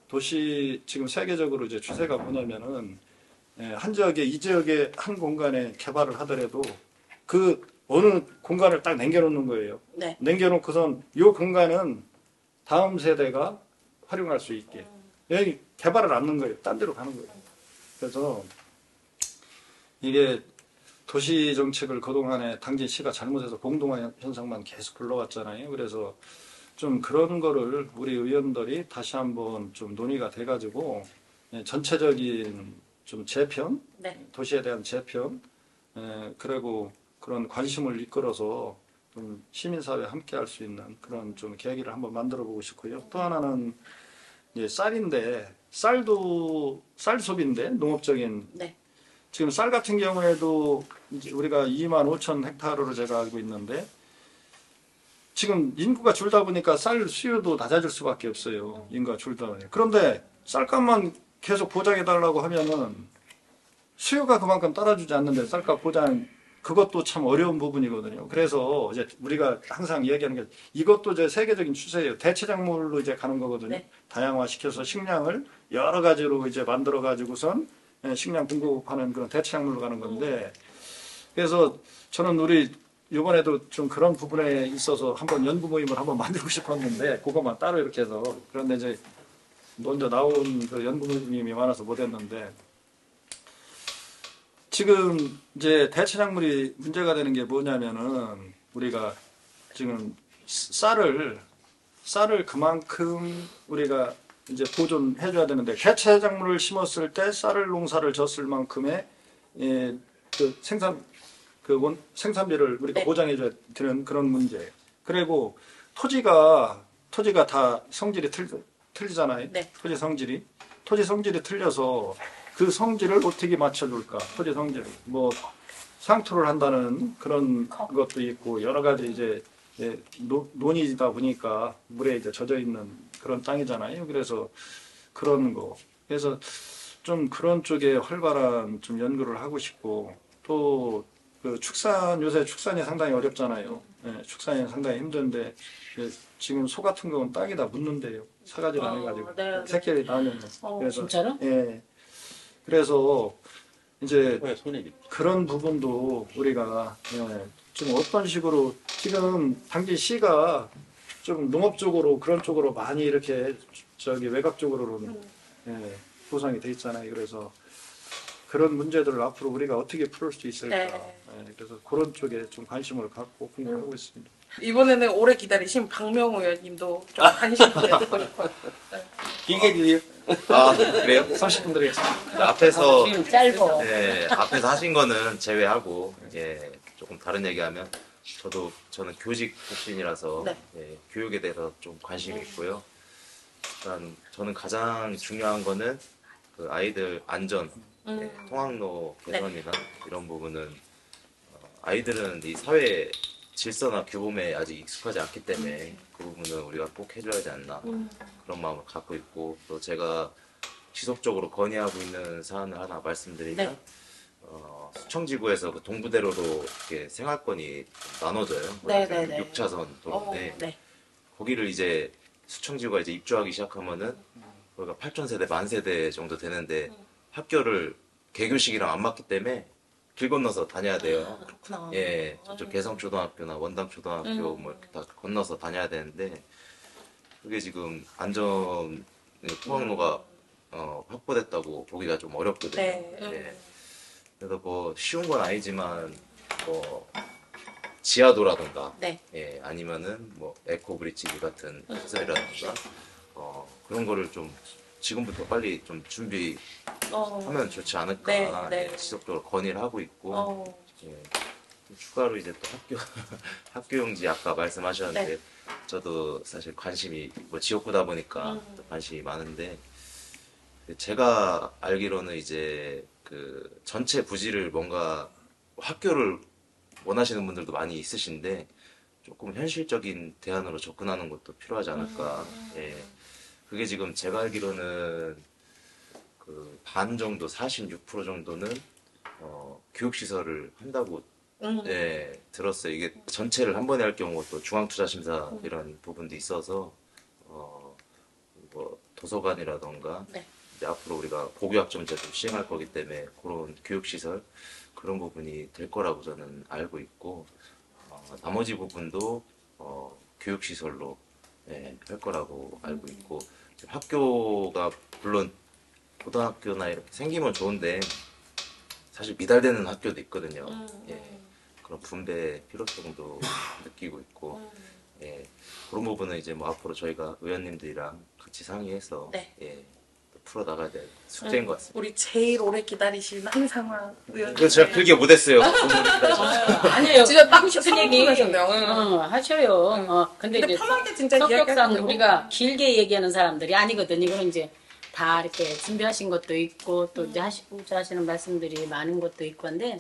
도시 지금 세계적으로 이제 추세가 뭐냐면은 한 지역에 이 지역에 한 공간에 개발을 하더라도 그 어느 공간을 딱 남겨놓는 거예요. 네. 남겨놓고선 이 공간은 다음 세대가 활용할 수 있게 여기 개발을 안 넣는 거예요. 딴 데로 가는 거예요. 그래서 이게 도시 정책을 그동안에 당진시가 잘못해서 공동화 현상만 계속 불러왔잖아요. 그래서 좀 그런 거를 우리 의원들이 다시 한번 좀 논의가 돼가지고 전체적인 좀 재편, 네. 도시에 대한 재편, 그리고 그런 관심을 이끌어서 좀 시민사회 함께 할 수 있는 그런 좀 계기를 한번 만들어 보고 싶고요. 또 하나는 이제 쌀인데, 쌀 소비인데, 농업적인. 네. 지금 쌀 같은 경우에도 이제 우리가 2만 5천 헥타르로 제가 알고 있는데, 지금 인구가 줄다 보니까 쌀 수요도 낮아질 수밖에 없어요. 인구가 줄다 보니까. 그런데 쌀값만 계속 보장해달라고 하면은 수요가 그만큼 따라주지 않는데 쌀값 보장, 그것도 참 어려운 부분이거든요. 그래서 이제 우리가 항상 이야기하는 게 이것도 이제 세계적인 추세예요. 대체작물로 이제 가는 거거든요. 네. 다양화시켜서 식량을 여러 가지로 이제 만들어 가지고선 식량 공급하는 그런 대체작물로 가는 건데, 그래서 저는 우리 이번에도 좀 그런 부분에 있어서 한번 연구 모임을 한번 만들고 싶었는데 그것만 따로 이렇게 해서, 그런데 이제 먼저 나온 그 연구 모임이 많아서 못했는데, 지금 이제 대체작물이 문제가 되는 게 뭐냐면은 우리가 지금 쌀을 그만큼 우리가 이제 보존해줘야 되는데, 대체작물을 심었을 때 쌀을 농사를 졌을 만큼의 그 생산비를 우리가 네. 보장해줘야 되는 그런 문제. 그리고 토지가 다 성질이 틀리잖아요. 네. 토지 성질이 틀려서 그 성질을 어떻게 맞춰줄까? 토지 성질, 뭐 상토를 한다는 그런 것도 있고 여러 가지 이제 논이다 보니까 물에 이제 젖어 있는 그런 땅이잖아요. 그래서 그런 거. 그래서 좀 그런 쪽에 활발한 좀 연구를 하고 싶고, 또 그 요새 축산이 상당히 어렵잖아요. 축산이 상당히 힘든데 지금 소 같은 경우는 땅에다 묻는데요. 사가지를 안 해가지고 네. 새끼를 낳으면. 그래서 진짜로? 예. 그래서 이제 손해지. 그런 부분도 우리가 좀 어떤 식으로 지금 당진시가 좀 농업 쪽으로 그런 쪽으로 많이 이렇게 저기 외곽 쪽으로는 예, 구성이 돼 있잖아요. 그래서 그런 문제들을 앞으로 우리가 어떻게 풀 수 있을까. 네. 예, 그래서 그런 쪽에 좀 관심을 갖고 공부하고 있습니다. 이번에는 오래 기다리신 박명호 의원님도 좀 관심 보여주고 싶어요. 길게 주세요. 아, 그래요? 30분 드리겠습니다. 앞에서 지금 짧어. 예, 앞에서 하신 거는 제외하고 예, 조금 다른 얘기하면 저는 교직 출신이라서 네. 예, 교육에 대해서 좀 관심이 있고요. 일단 저는 가장 중요한 거는 그 아이들 안전, 예, 통학로 개선이나 이런 부분은 아이들은 이 사회 질서나 규범에 아직 익숙하지 않기 때문에 그 부분은 우리가 꼭 해줘야 하지 않나 그런 마음을 갖고 있고, 또 제가 지속적으로 건의하고 있는 사안을 하나 말씀드리면 네. 수청지구에서 그 동부대로로 이렇게 생활권이 나눠져요. 네, 네, 네. 6차선 도로인데 네. 거기를 이제 수청지구가 이제 입주하기 시작하면은 거기가 8,000세대, 10,000세대 정도 되는데 학교를 개교식이랑 안 맞기 때문에 길 건너서 다녀야 돼요. 그렇구나. 예, 저쪽 개성초등학교나 원당초등학교 뭐 이렇게 다 건너서 다녀야 되는데 그게 지금 안전 통학로가 확보됐다고 보기가 좀 어렵거든요. 네. 예. 그래서 뭐 쉬운 건 아니지만 뭐 지하도라든가 네. 예, 아니면은 뭐 에코브릿지 같은 시설이라든가 그런 거를 좀 지금부터 빨리 좀 준비하면 좋지 않을까. 네, 네. 예, 지속적으로 건의를 하고 있고 예, 또 추가로 이제 또 학교용지 아까 말씀하셨는데 네. 저도 사실 관심이 뭐 지역구다 보니까 또 관심이 많은데 제가 알기로는 이제 그 전체 부지를 뭔가 학교를 원하시는 분들도 많이 있으신데 조금 현실적인 대안으로 접근하는 것도 필요하지 않을까. 예. 그게 지금 제가 알기로는 그 반 정도, 46% 정도는 교육시설을 한다고 예, 들었어요. 이게 전체를 한 번에 할 경우 또 중앙투자심사 이런 부분도 있어서 뭐 도서관이라던가 네. 이제 앞으로 우리가 고교학점제도 시행할 거기 때문에 그런 교육시설 그런 부분이 될 거라고 저는 알고 있고 나머지 부분도 교육시설로 예, 할 거라고 알고 있고 학교가 물론 고등학교나 이렇게 생기면 좋은데 사실 미달되는 학교도 있거든요. 예, 그런 분배 필요성도 느끼고 있고 예, 그런 부분은 이제 뭐 앞으로 저희가 의원님들이랑 같이 상의해서 네. 예, 또 풀어나가야 될 숙제인 것 같습니다. 우리 제일 오래 기다리신 한상화 의원. 그래서 제가 길게 못했어요. 아니에요. 진짜 딱 싶은 얘기 하셨네요. 하셔요. 근데 근데 이제 편하게 진짜 성격상 이야기하시려고. 우리가 길게 얘기하는 사람들이 아니거든. 이거는 이제 다 이렇게 준비하신 것도 있고 또 이제 하시고자 하시는 말씀들이 많은 것도 있고 한데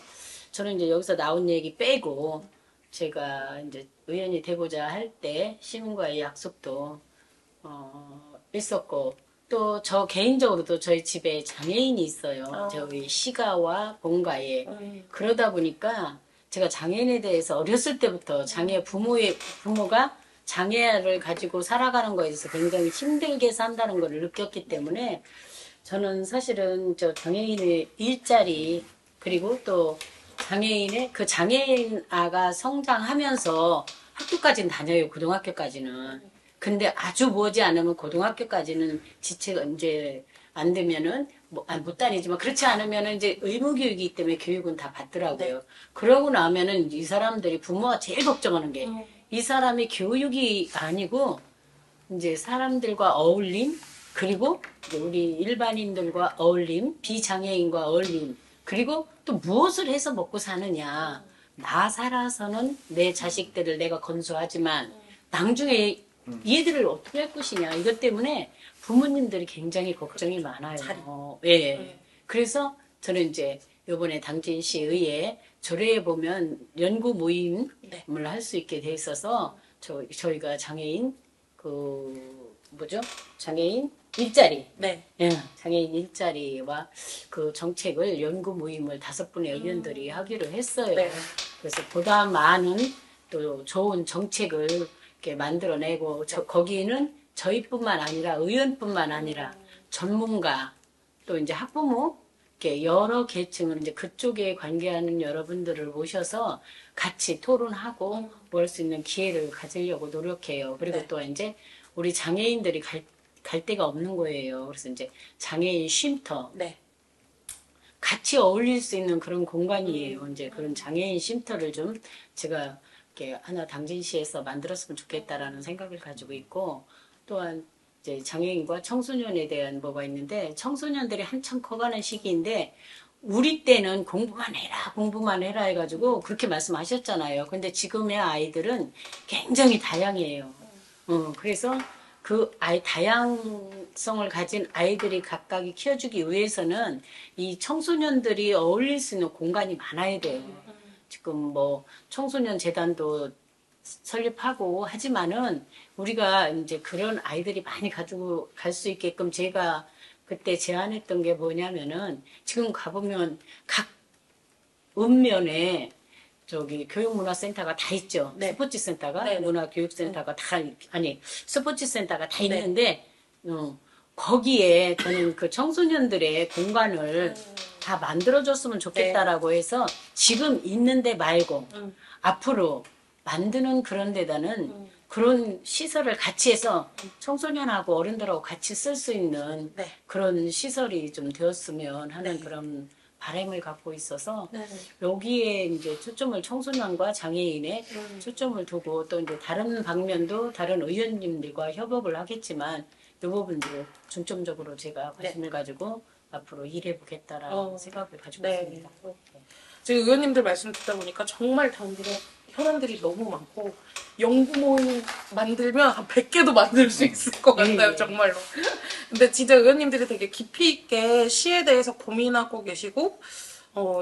저는 이제 여기서 나온 얘기 빼고 제가 이제 의원이 되고자 할 때 시민과의 약속도 있었고 또 저 개인적으로도 저희 집에 장애인이 있어요. 저희 시가와 본가에. 그러다 보니까 제가 장애인에 대해서 어렸을 때부터 부모가 장애를 가지고 살아가는 거에 대해서 굉장히 힘들게 산다는 걸 느꼈기 때문에 저는 사실은 저 장애인의 일자리 그리고 또 장애인의 그 장애인 아가 성장하면서 학교까지는 다녀요. 고등학교까지는. 근데 아주 머지 않으면 고등학교까지는 지체가 이제 안 되면은 못 다니지만 그렇지 않으면은 이제 의무교육이기 때문에 교육은 다 받더라고요. 네. 그러고 나면은 이 사람들이 부모가 제일 걱정하는 게 이 사람이 교육이 아니고 이제 사람들과 어울림 그리고 우리 일반인들과 어울림 비장애인과 어울림 그리고 또 무엇을 해서 먹고 사느냐. 나 살아서는 내 자식들을 내가 건수하지만 나중에 얘들을 어떻게 할 것이냐. 이것 때문에 부모님들이 굉장히 걱정이 많아요. 예. 그래서 저는 이제 요번에 당진시 의회 조례에 보면 연구 모임을 할 수 있게 돼 있어서 저희가 장애인 장애인 일자리. 네. 예, 장애인 일자리와 그 정책을 연구 모임을 5분의 의원들이 하기로 했어요. 네. 그래서 보다 많은 또 좋은 정책을 이렇게 만들어내고 거기는 저희뿐만 아니라 의원뿐만 아니라 전문가 또 이제 학부모 이렇게 여러 계층을 이제 그쪽에 관계하는 여러분들을 모셔서 같이 토론하고 뭐 할 수 있는 기회를 가지려고 노력해요. 그리고 네. 또 이제 우리 장애인들이 갈 데가 없는 거예요. 그래서 이제 장애인 쉼터 네. 같이 어울릴 수 있는 그런 공간이에요. 이제 그런 장애인 쉼터를 좀 제가 이렇게 하나 당진시에서 만들었으면 좋겠다라는 생각을 가지고 있고, 또한 이제 장애인과 청소년에 대한 뭐가 있는데, 청소년들이 한참 커가는 시기인데 우리 때는 공부만 해라 해가지고 그렇게 말씀하셨잖아요. 근데 지금의 아이들은 굉장히 다양해요. 그래서 그 다양성을 가진 아이들이 각각이 키워주기 위해서는 이 청소년들이 어울릴 수 있는 공간이 많아야 돼요. 지금 뭐 청소년 재단도 설립하고 하지만은 우리가 이제 그런 아이들이 많이 가지고 갈 수 있게끔 제가 그때 제안했던 게 뭐냐면은, 지금 가보면 각 읍면에 저기 교육문화센터가 다 있죠. 네. 스포츠센터가, 네, 네. 문화교육센터가 스포츠센터가 다 있는데, 거기에 저는 그 청소년들의 공간을 다 만들어줬으면 좋겠다라고 해서 지금 있는데 말고 앞으로 만드는 그런 데다는 그런 시설을 같이 해서 청소년하고 어른들하고 같이 쓸 수 있는 네. 그런 시설이 좀 되었으면 하는 그런 바람을 갖고 있어서 네. 여기에 이제 초점을 청소년과 장애인에 초점을 두고, 또 이제 다른 방면도 다른 의원님들과 협업을 하겠지만 이 부분들 중점적으로 제가 관심을 가지고 앞으로 일해 보겠다라는 생각을 가지고 네. 있습니다. 지금 의원님들 말씀 듣다 보니까 정말 당진에 현안들이 너무 많고, 연구 모임 만들면 한 100개도 만들 수 있을 것 같아요, 네. 정말로. 근데 진짜 의원님들이 되게 깊이 있게 시에 대해서 고민하고 계시고,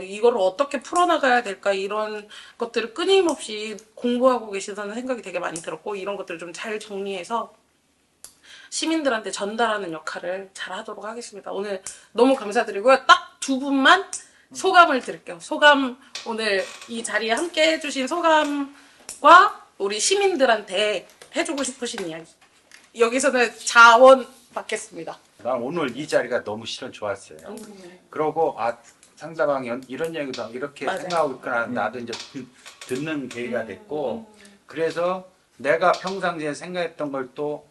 이거를 어떻게 풀어나가야 될까, 이런 것들을 끊임없이 공부하고 계시다는 생각이 되게 많이 들었고, 이런 것들을 좀 잘 정리해서 시민들한테 전달하는 역할을 잘 하도록 하겠습니다. 오늘 너무 감사드리고요. 딱 두 분만 소감을 들을게요. 소감, 오늘 이 자리에 함께 해주신 소감과 우리 시민들한테 해주고 싶으신 이야기. 여기서는 자원 받겠습니다. 난 오늘 이 자리가 너무 실은 좋았어요. 그러고 상대방이 이런 얘기도 이렇게 맞아요. 생각하고 있구나. 나도 이제 듣는 계기가 됐고, 그래서 내가 평상시에 생각했던 걸 또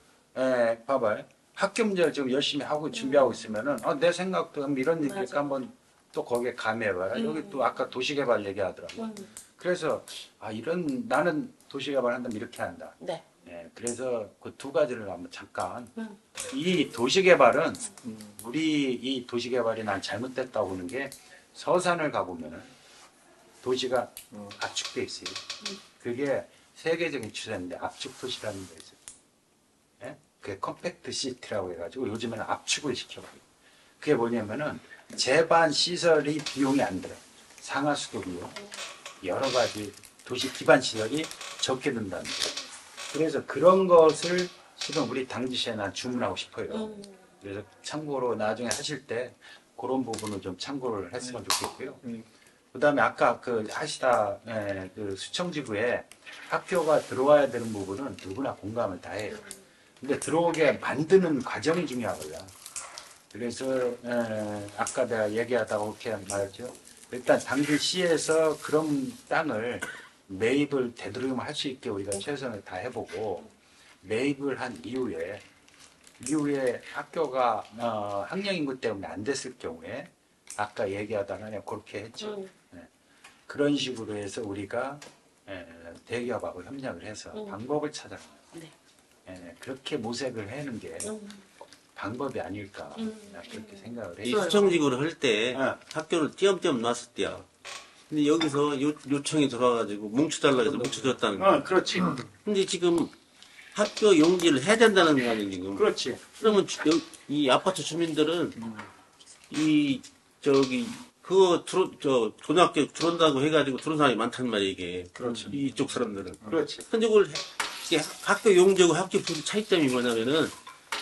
봐봐요. 학교 문제를 지금 열심히 하고 준비하고 있으면은 내 생각도 이런 얘기니까 한번 또 거기에 감해봐요. 여기 또 아까 도시개발 얘기하더라고. 그래서 나는 도시개발 한다면 이렇게 한다. 네. 그래서 그 두 가지를 한번 잠깐. 이 도시개발은 우리 이 도시개발이 난 잘못됐다고 보는 게, 서산을 가보면은 도시가 압축돼 있어요. 그게 세계적인 추세인데 압축도시라는 게 있어요. 그게 컴팩트 시티라고 해가지고 요즘에는 압축을 시켜버려요. 그게 뭐냐면은 재반 시설이 비용이 안 들어요. 상하수도 비용, 여러 가지 도시 기반 시설이 적게 든다는 거예요. 그래서 그런 것을 지금 우리 당지시에 난 주문하고 싶어요. 그래서 참고로 나중에 하실 때 그런 부분을 좀 참고를 했으면 좋겠고요. 그 다음에 아까 그 수청지구에 학교가 들어와야 되는 부분은 누구나 공감을 다 해요. 근데 들어오게 만드는 과정이 중요하고요. 그래서 아까 내가 얘기하다가 이렇게 말했죠. 일단 당진시에서 그런 땅을 매입을 되도록이면 할 수 있게 우리가 최선을 다해보고, 매입을 한 이후에 학교가 학령인구 때문에 안 됐을 경우에 아까 얘기하다가 그냥 그렇게 했죠. 그런 식으로 해서 우리가 대기업하고 협력을 해서 방법을 찾아가요. 그렇게 모색을 하는 게 방법이 아닐까 그렇게 생각을 이 해요. 수청지구를 할 때 학교를 띄엄띄엄 놨을 때야. 근데 여기서 요청이 들어와가지고 뭉쳐달라고 해서 뭉쳐줬다는 거야. 그렇지. 근데 지금 학교 용지를 해야 된다는 거 아니에요, 지금. 그렇지. 그러면 이 아파트 주민들은 고등학교 들어온다고 해가지고 들어온 사람이 많단 말이에요, 이게. 그렇지. 이쪽 사람들은. 그렇지. 근데 그걸 이게 학교 용지하고 학교 부지 차이점이 뭐냐면은,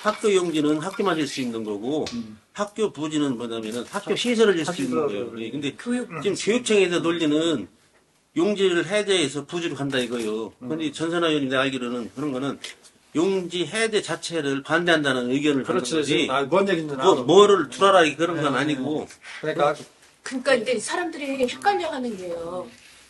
학교 용지는 학교만 질 수 있는 거고, 학교 부지는 뭐냐면은 학교 시설을 질 수 있는 거예요. 근데 지금 교육청에서 논리는 용지를 해제해서 부지로 간다 이거요. 근데 전선화 의원님 내가 알기로는 그런 거는 용지 해제 자체를 반대한다는 의견을 갖는 그렇지. 거지. 뭔 얘기인지 뭐를 줄아라 그런 건 아니고. 그러니까 그러니까 이제 사람들이 헷갈려 하는 게요.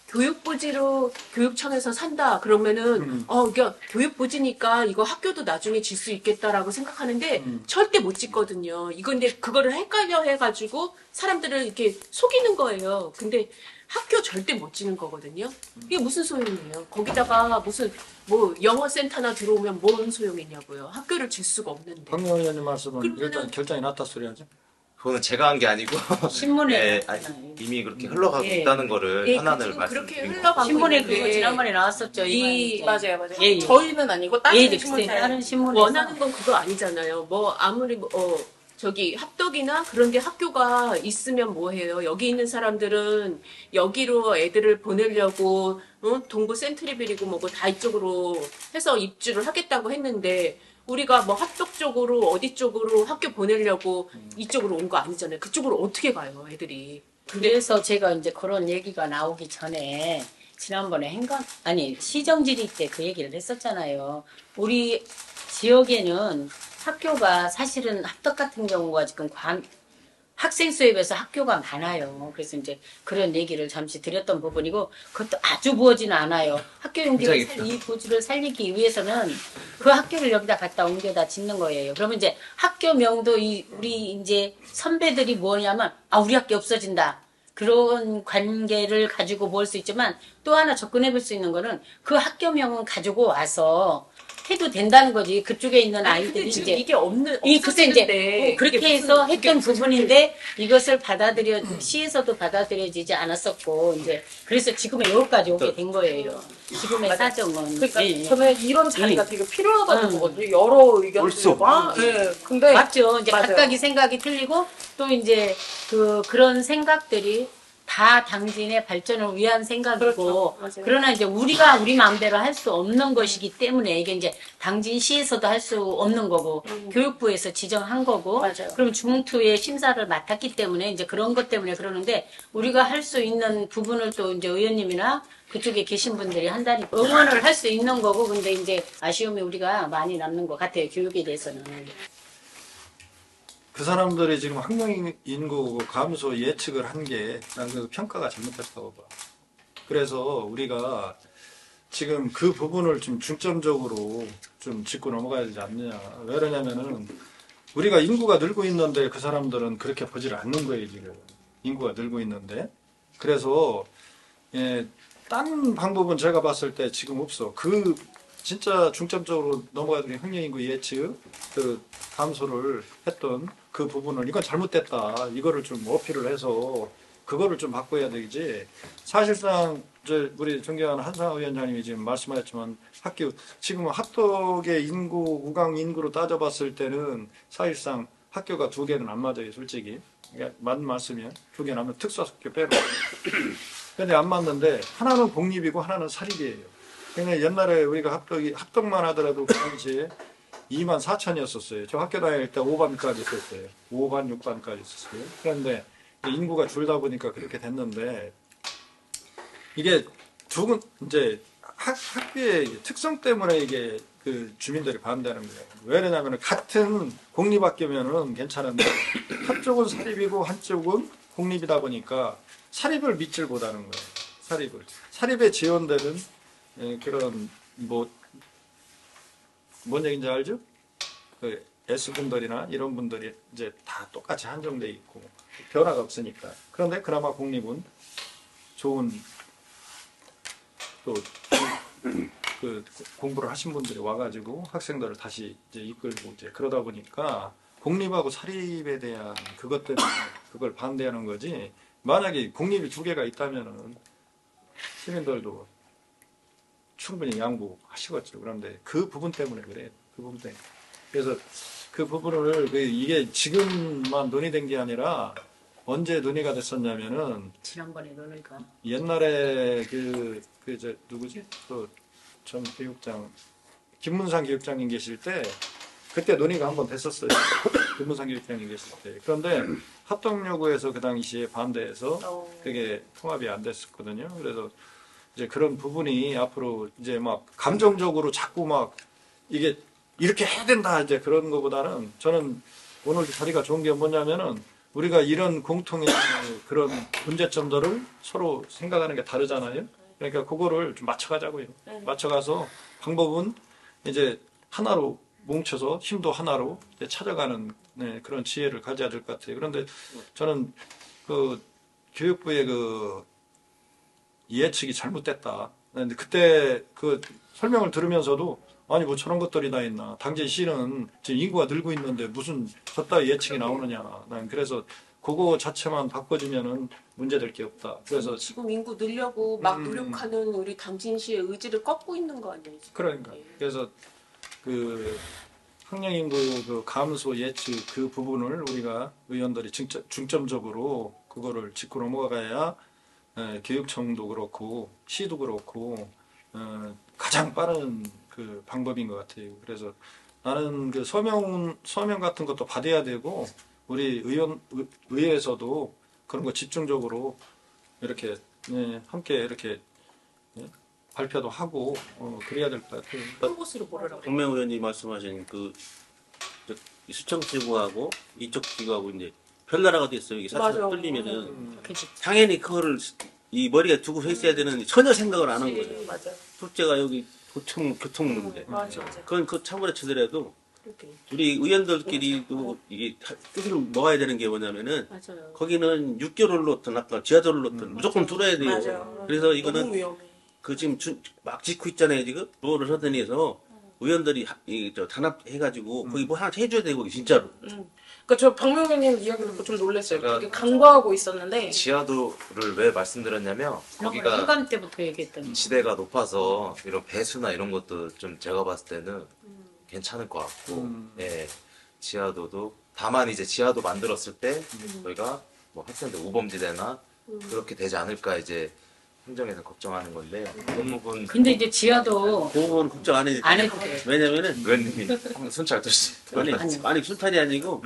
교육부지로 교육청에서 산다 그러면은 그러니까 교육부지니까 이거 학교도 나중에 질 수 있겠다라고 생각하는데 절대 못 짓거든요. 이건 근데 그거를 헷갈려 해가지고 사람들을 이렇게 속이는 거예요. 근데 학교 절대 못 짓는 거거든요. 이게 무슨 소용이에요? 거기다가 무슨 뭐 영어 센터나 들어오면 뭔 소용이냐고요. 학교를 질 수가 없는데. 박명 의원님 말씀은 그러면은- 일단 결정이 났다 소리 하죠. 그거는 제가 한 게 아니고 신문에 예, 나왔잖아요. 이미 그렇게 흘러가고 예. 있다는 거를 예, 현안을 지금 그렇게 말씀드린 흘러가고 거고. 신문에 있는데 그거 지난번에 나왔었죠. 맞아요, 맞아요. 예, 예. 저희는 아니고 예, 다른 네, 신문 다른 신문에서 원하는 건 그거 아니잖아요. 뭐 아무리 저기 합덕이나 그런데 학교가 있으면 뭐해요? 여기 있는 사람들은 여기로 애들을 보내려고 동부 센트리빌이고 뭐고 다 이쪽으로 해서 입주를 하겠다고 했는데 우리가 뭐 합덕 쪽으로 어디 쪽으로 학교 보내려고 이쪽으로 온 거 아니잖아요. 그쪽으로 어떻게 가요, 애들이? 그래서 제가 이제 그런 얘기가 나오기 전에 지난번에 시정질의 때 그 얘기를 했었잖아요. 우리 지역에는 학교가 사실은 합덕 같은 경우가 지금 학생 수에 비해서 학교가 많아요. 그래서 이제 그런 얘기를 잠시 드렸던 부분이고 그것도 아주 부어지는 않아요. 학교 용지를 이 부지를 살리기 위해서는 그 학교를 여기다 갖다 옮겨다 짓는 거예요. 그러면 이제 학교명도 우리 이제 선배들이 뭐냐면 우리 학교 없어진다. 그런 관계를 가지고 볼 수 있지만 또 하나 접근해 볼 수 있는 거는 그 학교명은 가지고 와서 해도 된다는 거지. 그쪽에 있는 아이들이 근데 지금 이제 이게 없는 글쎄 이제 없어지는데 그렇게 이게 해서 무슨- 했던 부분인데 이것을 시에서도 받아들여지지 않았었고 이제 그래서 지금의 여기까지 오게 된 거예요. 지금의 사정은. 그러니까 예, 예. 저는 이런 자리가 예. 되게 필요하다고 보거든요. 여러 의견들과. 예. 근데 맞죠. 이제 맞아요. 각각의 생각이 틀리고 또 이제 그런 생각들이 다 당진의 발전을 위한 생각이고 그렇죠. 맞아요. 그러나 이제 우리가 우리 마음대로 할 수 없는 것이기 때문에 이게 이제 당진시에서도 할 수 없는 거고 교육부에서 지정한 거고 맞아요. 그럼 중투의 심사를 맡았기 때문에 이제 그런 것 때문에 그러는데 우리가 할 수 있는 부분을 또 이제 의원님이나 그쪽에 계신 분들이 한다니까 응원을 할 수 있는 거고 근데 이제 아쉬움이 우리가 많이 남는 것 같아요. 교육에 대해서는. 그 사람들이 지금 학령 인구 감소 예측을 한 게 난 그 평가가 잘못됐다고 봐. 그래서 우리가 지금 그 부분을 좀 중점적으로 좀 짚고 넘어가야 되지 않느냐. 왜 그러냐면은 우리가 인구가 늘고 있는데 그 사람들은 그렇게 보지를 않는 거예요, 지금. 인구가 늘고 있는데. 그래서 딴 방법은 제가 봤을 때 지금 없어. 진짜 중점적으로 넘어가야 되는 학령 인구 예측 그 감소를 했던 그 부분을 이건 잘못됐다. 이거를 좀 어필을 해서 그거를 좀 바꿔야 되지. 사실상 우리 존경하는 한상호 위원장님이 지금 말씀하셨지만 지금 합덕의 인구 우강 인구로 따져봤을 때는 사실상 학교가 2개는 안 맞아요, 솔직히. 그러니까 맞는 말씀이에요. 2개는 안 맞아요. 특수학교 빼고. 근데 안 맞는데 하나는 공립이고 하나는 사립이에요. 그러니까 옛날에 우리가 합덕만 하더라도 그 당시에 24,000이었었어요. 저 학교 다닐 때 5반까지 있었어요. 5반, 6반까지 있었어요. 그런데 인구가 줄다 보니까 그렇게 됐는데 이게 이제 학교의 특성 때문에 이게 그 주민들이 반대하는 거예요. 왜 그러냐면 같은 공립학교면은 괜찮은데 한쪽은 사립이고 한쪽은 공립이다 보니까 사립을 믿질 못하는 거예요. 사립에 지원되는 그런 뭔 얘기인지 알죠? 그 S분들이나 이런 분들이 이제 다 똑같이 한정돼 있고 변화가 없으니까. 그런데 그나마 공립은 좋은 또 그 공부를 하신 분들이 와가지고 학생들을 다시 이제 이끌고 이제 그러다 보니까 공립하고 사립에 대한 그것 때문에 그걸 반대하는 거지. 만약에 공립이 2개가 있다면은 시민들도 충분히 양보하시겠죠. 그런데 그 부분 때문에 그래요. 그 부분 때문에. 그래서 그 부분을 이게 지금만 논의된 게 언제 논의가 됐었냐면은 지난번에 논의가 옛날에 누구지? 전 교육장 김문상 교육장님 계실 때 그때 논의가 한번 됐었어요. 김문상 교육장님 계실 때. 그런데 합동요구에서 그 당시에 반대해서 그게 통합이 안 됐었거든요. 그래서 이제 그런 부분이 앞으로 이제 막 감정적으로 자꾸 막 이게 이렇게 해야 된다 이제 그런 것보다는 저는 오늘 자리가 좋은 게 뭐냐면은 우리가 이런 공통의 그런 문제점들을 서로 생각하는 게 다르잖아요. 그러니까 그거를 좀 맞춰가자고요. 맞춰가서 방법은 이제 하나로 뭉쳐서 힘도 하나로 이제 찾아가는 네, 그런 지혜를 가져야 될 것 같아요. 그런데 저는 그 교육부의 그 예측이 잘못됐다. 근데 그때 그 설명을 들으면서도 아니 뭐 저런 것들이 다 있나. 당진시는 지금 인구가 늘고 있는데 무슨 저따위 예측이 나오느냐. 난 그래서 그거 자체만 바꿔주면은 문제될 게 없다. 그래서 지금 인구 늘려고 막 노력하는 우리 당진시의 의지를 꺾고 있는 거 아니에요? 지금? 그러니까 그래서 그 학령인구 그 감소 예측 그 부분을 우리가 의원들이 중점적으로 그거를 짚고 넘어가야 교육청도 그렇고 시도 그렇고 가장 빠른 그 방법인 것 같아요. 그래서 나는 그 서명 같은 것도 받아야 되고 우리 의회에서도 그런 거 집중적으로 이렇게 함께 이렇게 발표도 하고 그래야 될 것 같아요. 큰 곳으로 모르라고. 박명 의원님 말씀하신 그 수청지구하고 이쪽 지구하고 이제 별나라가 됐어요. 이게 사실 맞아. 뚫리면은 그치. 당연히 그거를 이 머리에 두고 했어야 되는 전혀 생각을 안 한 거예요. 맞아. 둘째가 여기 교통 문제. 맞아. 그건 그 참고로 치더라도 그렇게. 우리 의원들끼리도 이게 뜻을 먹어야 되는 게 뭐냐면은 맞아요. 거기는 6개월을 놓든 아까 지하도를 놓든 무조건 뚫어야 돼요. 맞아요. 그래서 너무 이거는 위험해. 그 지금 막 짓고 있잖아요 지금 도어를 하더니 해서 의원들이 단합해가지고 거기 뭐 하나 해줘야 되고 진짜로. 그러니까 저 박명희님 이야기 듣고 좀 놀랐어요. 제가 되게 간과하고 있었는데 지하도를 왜 말씀드렸냐면 거기가 휴감 때부터 얘기했던. 지대가 높아서 이런 배수나 이런 것도 좀 제가 봤을 때는 괜찮을 것 같고, 예, 지하도도 다만 이제 지하도 만들었을 때 저희가 뭐 학생들 우범지대나 그렇게 되지 않을까 이제 행정에서 걱정하는 건데 그 부분 근데 이제 지하도 그 부분 걱정 안 해도 안 돼요. 해도 돼요. 왜냐면은 의원님이 한번 순찰 드시 아니 순탄이 아니고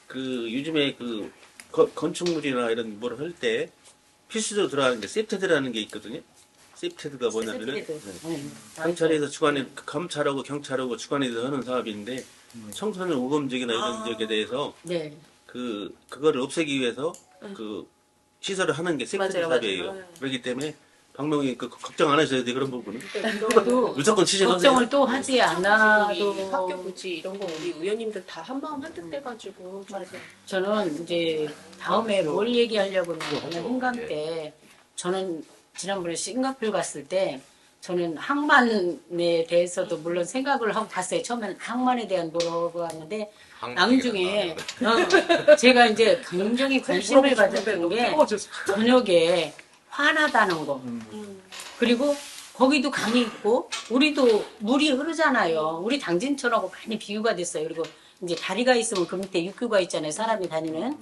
그 요즘에 그 건축물이나 이런 뭐를 할 때 필수적으로 들어가는 게 세프테드라는 게 있거든요. 세프테드가 뭐냐면은 경찰에서 주관해 검찰하고 경찰하고 주관해서 하는 사업인데 청소년 우범지역이나 이런 지역에 대해서 네. 그거를 없애기 위해서 그 시설을 하는 게 세프테드 맞아요, 사업이에요. 맞아요. 그렇기 때문에 박명희 그 걱정 안 하셔야 돼 그런 부분은. 그래도 무조건 취재하세요. 걱정을 또 하지 않아도 학교 부지 이런 거 우리 의원님들 다 한마음 한뜻 돼가지고 저는 이제 다음에 뭘 얘기하려고 하는 한강 때 저는 지난번에 싱가포르 갔을 때 저는 항만에 대해서도 물론 생각을 하고 갔어요. 처음에는 항만에 대한 물어봤는데 나중에 제가 이제 굉장히 관심을 가졌던 게 저녁에 화나다는 거. 그리고 거기도 강이 있고 우리도 물이 흐르잖아요. 우리 당진천하고 많이 비유가 됐어요. 그리고 이제 다리가 있으면 그 밑에 육교가 있잖아요. 사람이 다니는.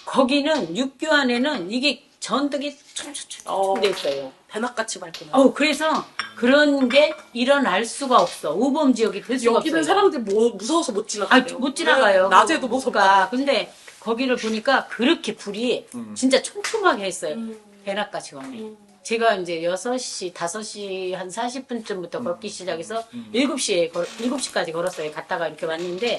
거기는 육교 안에는 이게 전덕이 촘촘촘 됐어요. 대낮같이 밝구나. 그래서 그런 게 일어날 수가 없어. 우범 지역이 될 수가 여기는 없어요. 사람들 무서워서 못 지나가요. 못 지나가요. 낮에도 무섭다. 근데 거기를 보니까 그렇게 불이 진짜 촘촘하게 했어요. 대낮까지 가네. 제가 이제 6시, 5시 한 40분쯤부터 걷기 시작해서 7시까지 걸었어요. 갔다가 이렇게 왔는데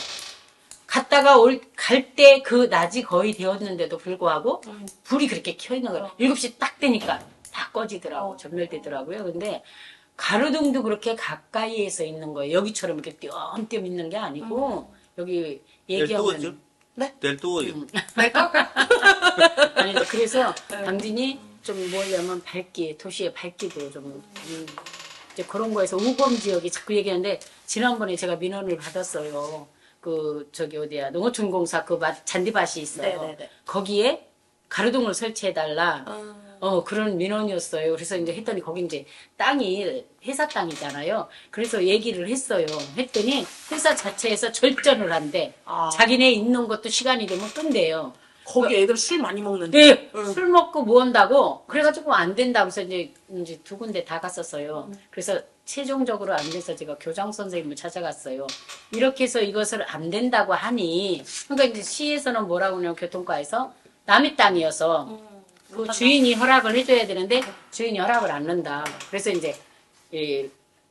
갔다가 갈 때 그 낮이 거의 되었는데도 불구하고 불이 그렇게 켜 있는 거예요. 7시 딱 되니까 다 꺼지더라고. 전멸되더라고요. 근데 가로등도 그렇게 가까이에서 있는 거예요. 여기처럼 이렇게 띄엄띄엄 있는 게 아니고 여기 얘기하면 내일 또 오요. 아니 그래서 당진이 좀 뭐냐면 밝기, 도시의 밝기도 좀 이제 그런 거에서 우범 지역이 자꾸 얘기하는데 지난번에 제가 민원을 받았어요. 그 저기 어디야 농어촌공사 그 잔디밭이 있어요. 네네네. 거기에 가로등을 설치해달라. 그런 민원이었어요. 그래서 이제 했더니 거기 이제 땅이 회사 땅이잖아요. 그래서 얘기를 했어요. 했더니 회사 자체에서 절전을 한대. 자기네 있는 것도 시간이 되면 끈대요. 거기 애들 술 많이 먹는데. 네, 술 먹고 뭐 한다고 그래가지고 안 된다고 해서 이제 두 군데 다 갔었어요. 그래서 최종적으로 안 돼서 제가 교장 선생님을 찾아갔어요. 이렇게 해서 이것을 안 된다고 하니 그러니까 이제 시에서는 뭐라고 하냐면 교통과에서 남의 땅이어서 그 주인이 허락을 해줘야 되는데 주인이 허락을 안 한다. 그래서 이제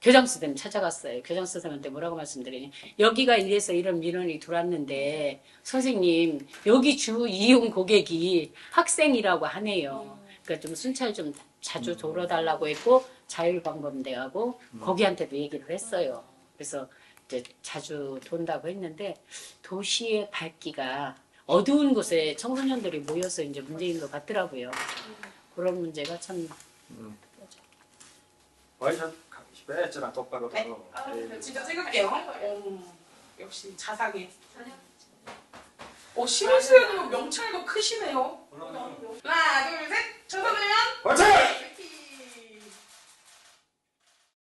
교장선생님 찾아갔어요. 교장선생님한테 뭐라고 말씀드리니 여기가 이래서 이런 민원이 들어왔는데 선생님 여기 주 이용 고객이 학생이라고 하네요. 그러니까 좀 순찰 좀 자주 돌아달라고 했고 자율방범대하고 거기한테도 얘기를 했어요. 그래서 이제 자주 돈다고 했는데 도시의 밝기가 어두운 곳에 청소년들이 모여서 이제 문제인 것 같더라고요. 그런 문제가 참 와이셔츠 빼잖아 똑바로. 진짜 찍을게요. 역시 자상해. 시민수연은 명찰도 크시네요. 하나, 둘, 셋. 청소년 화이팅!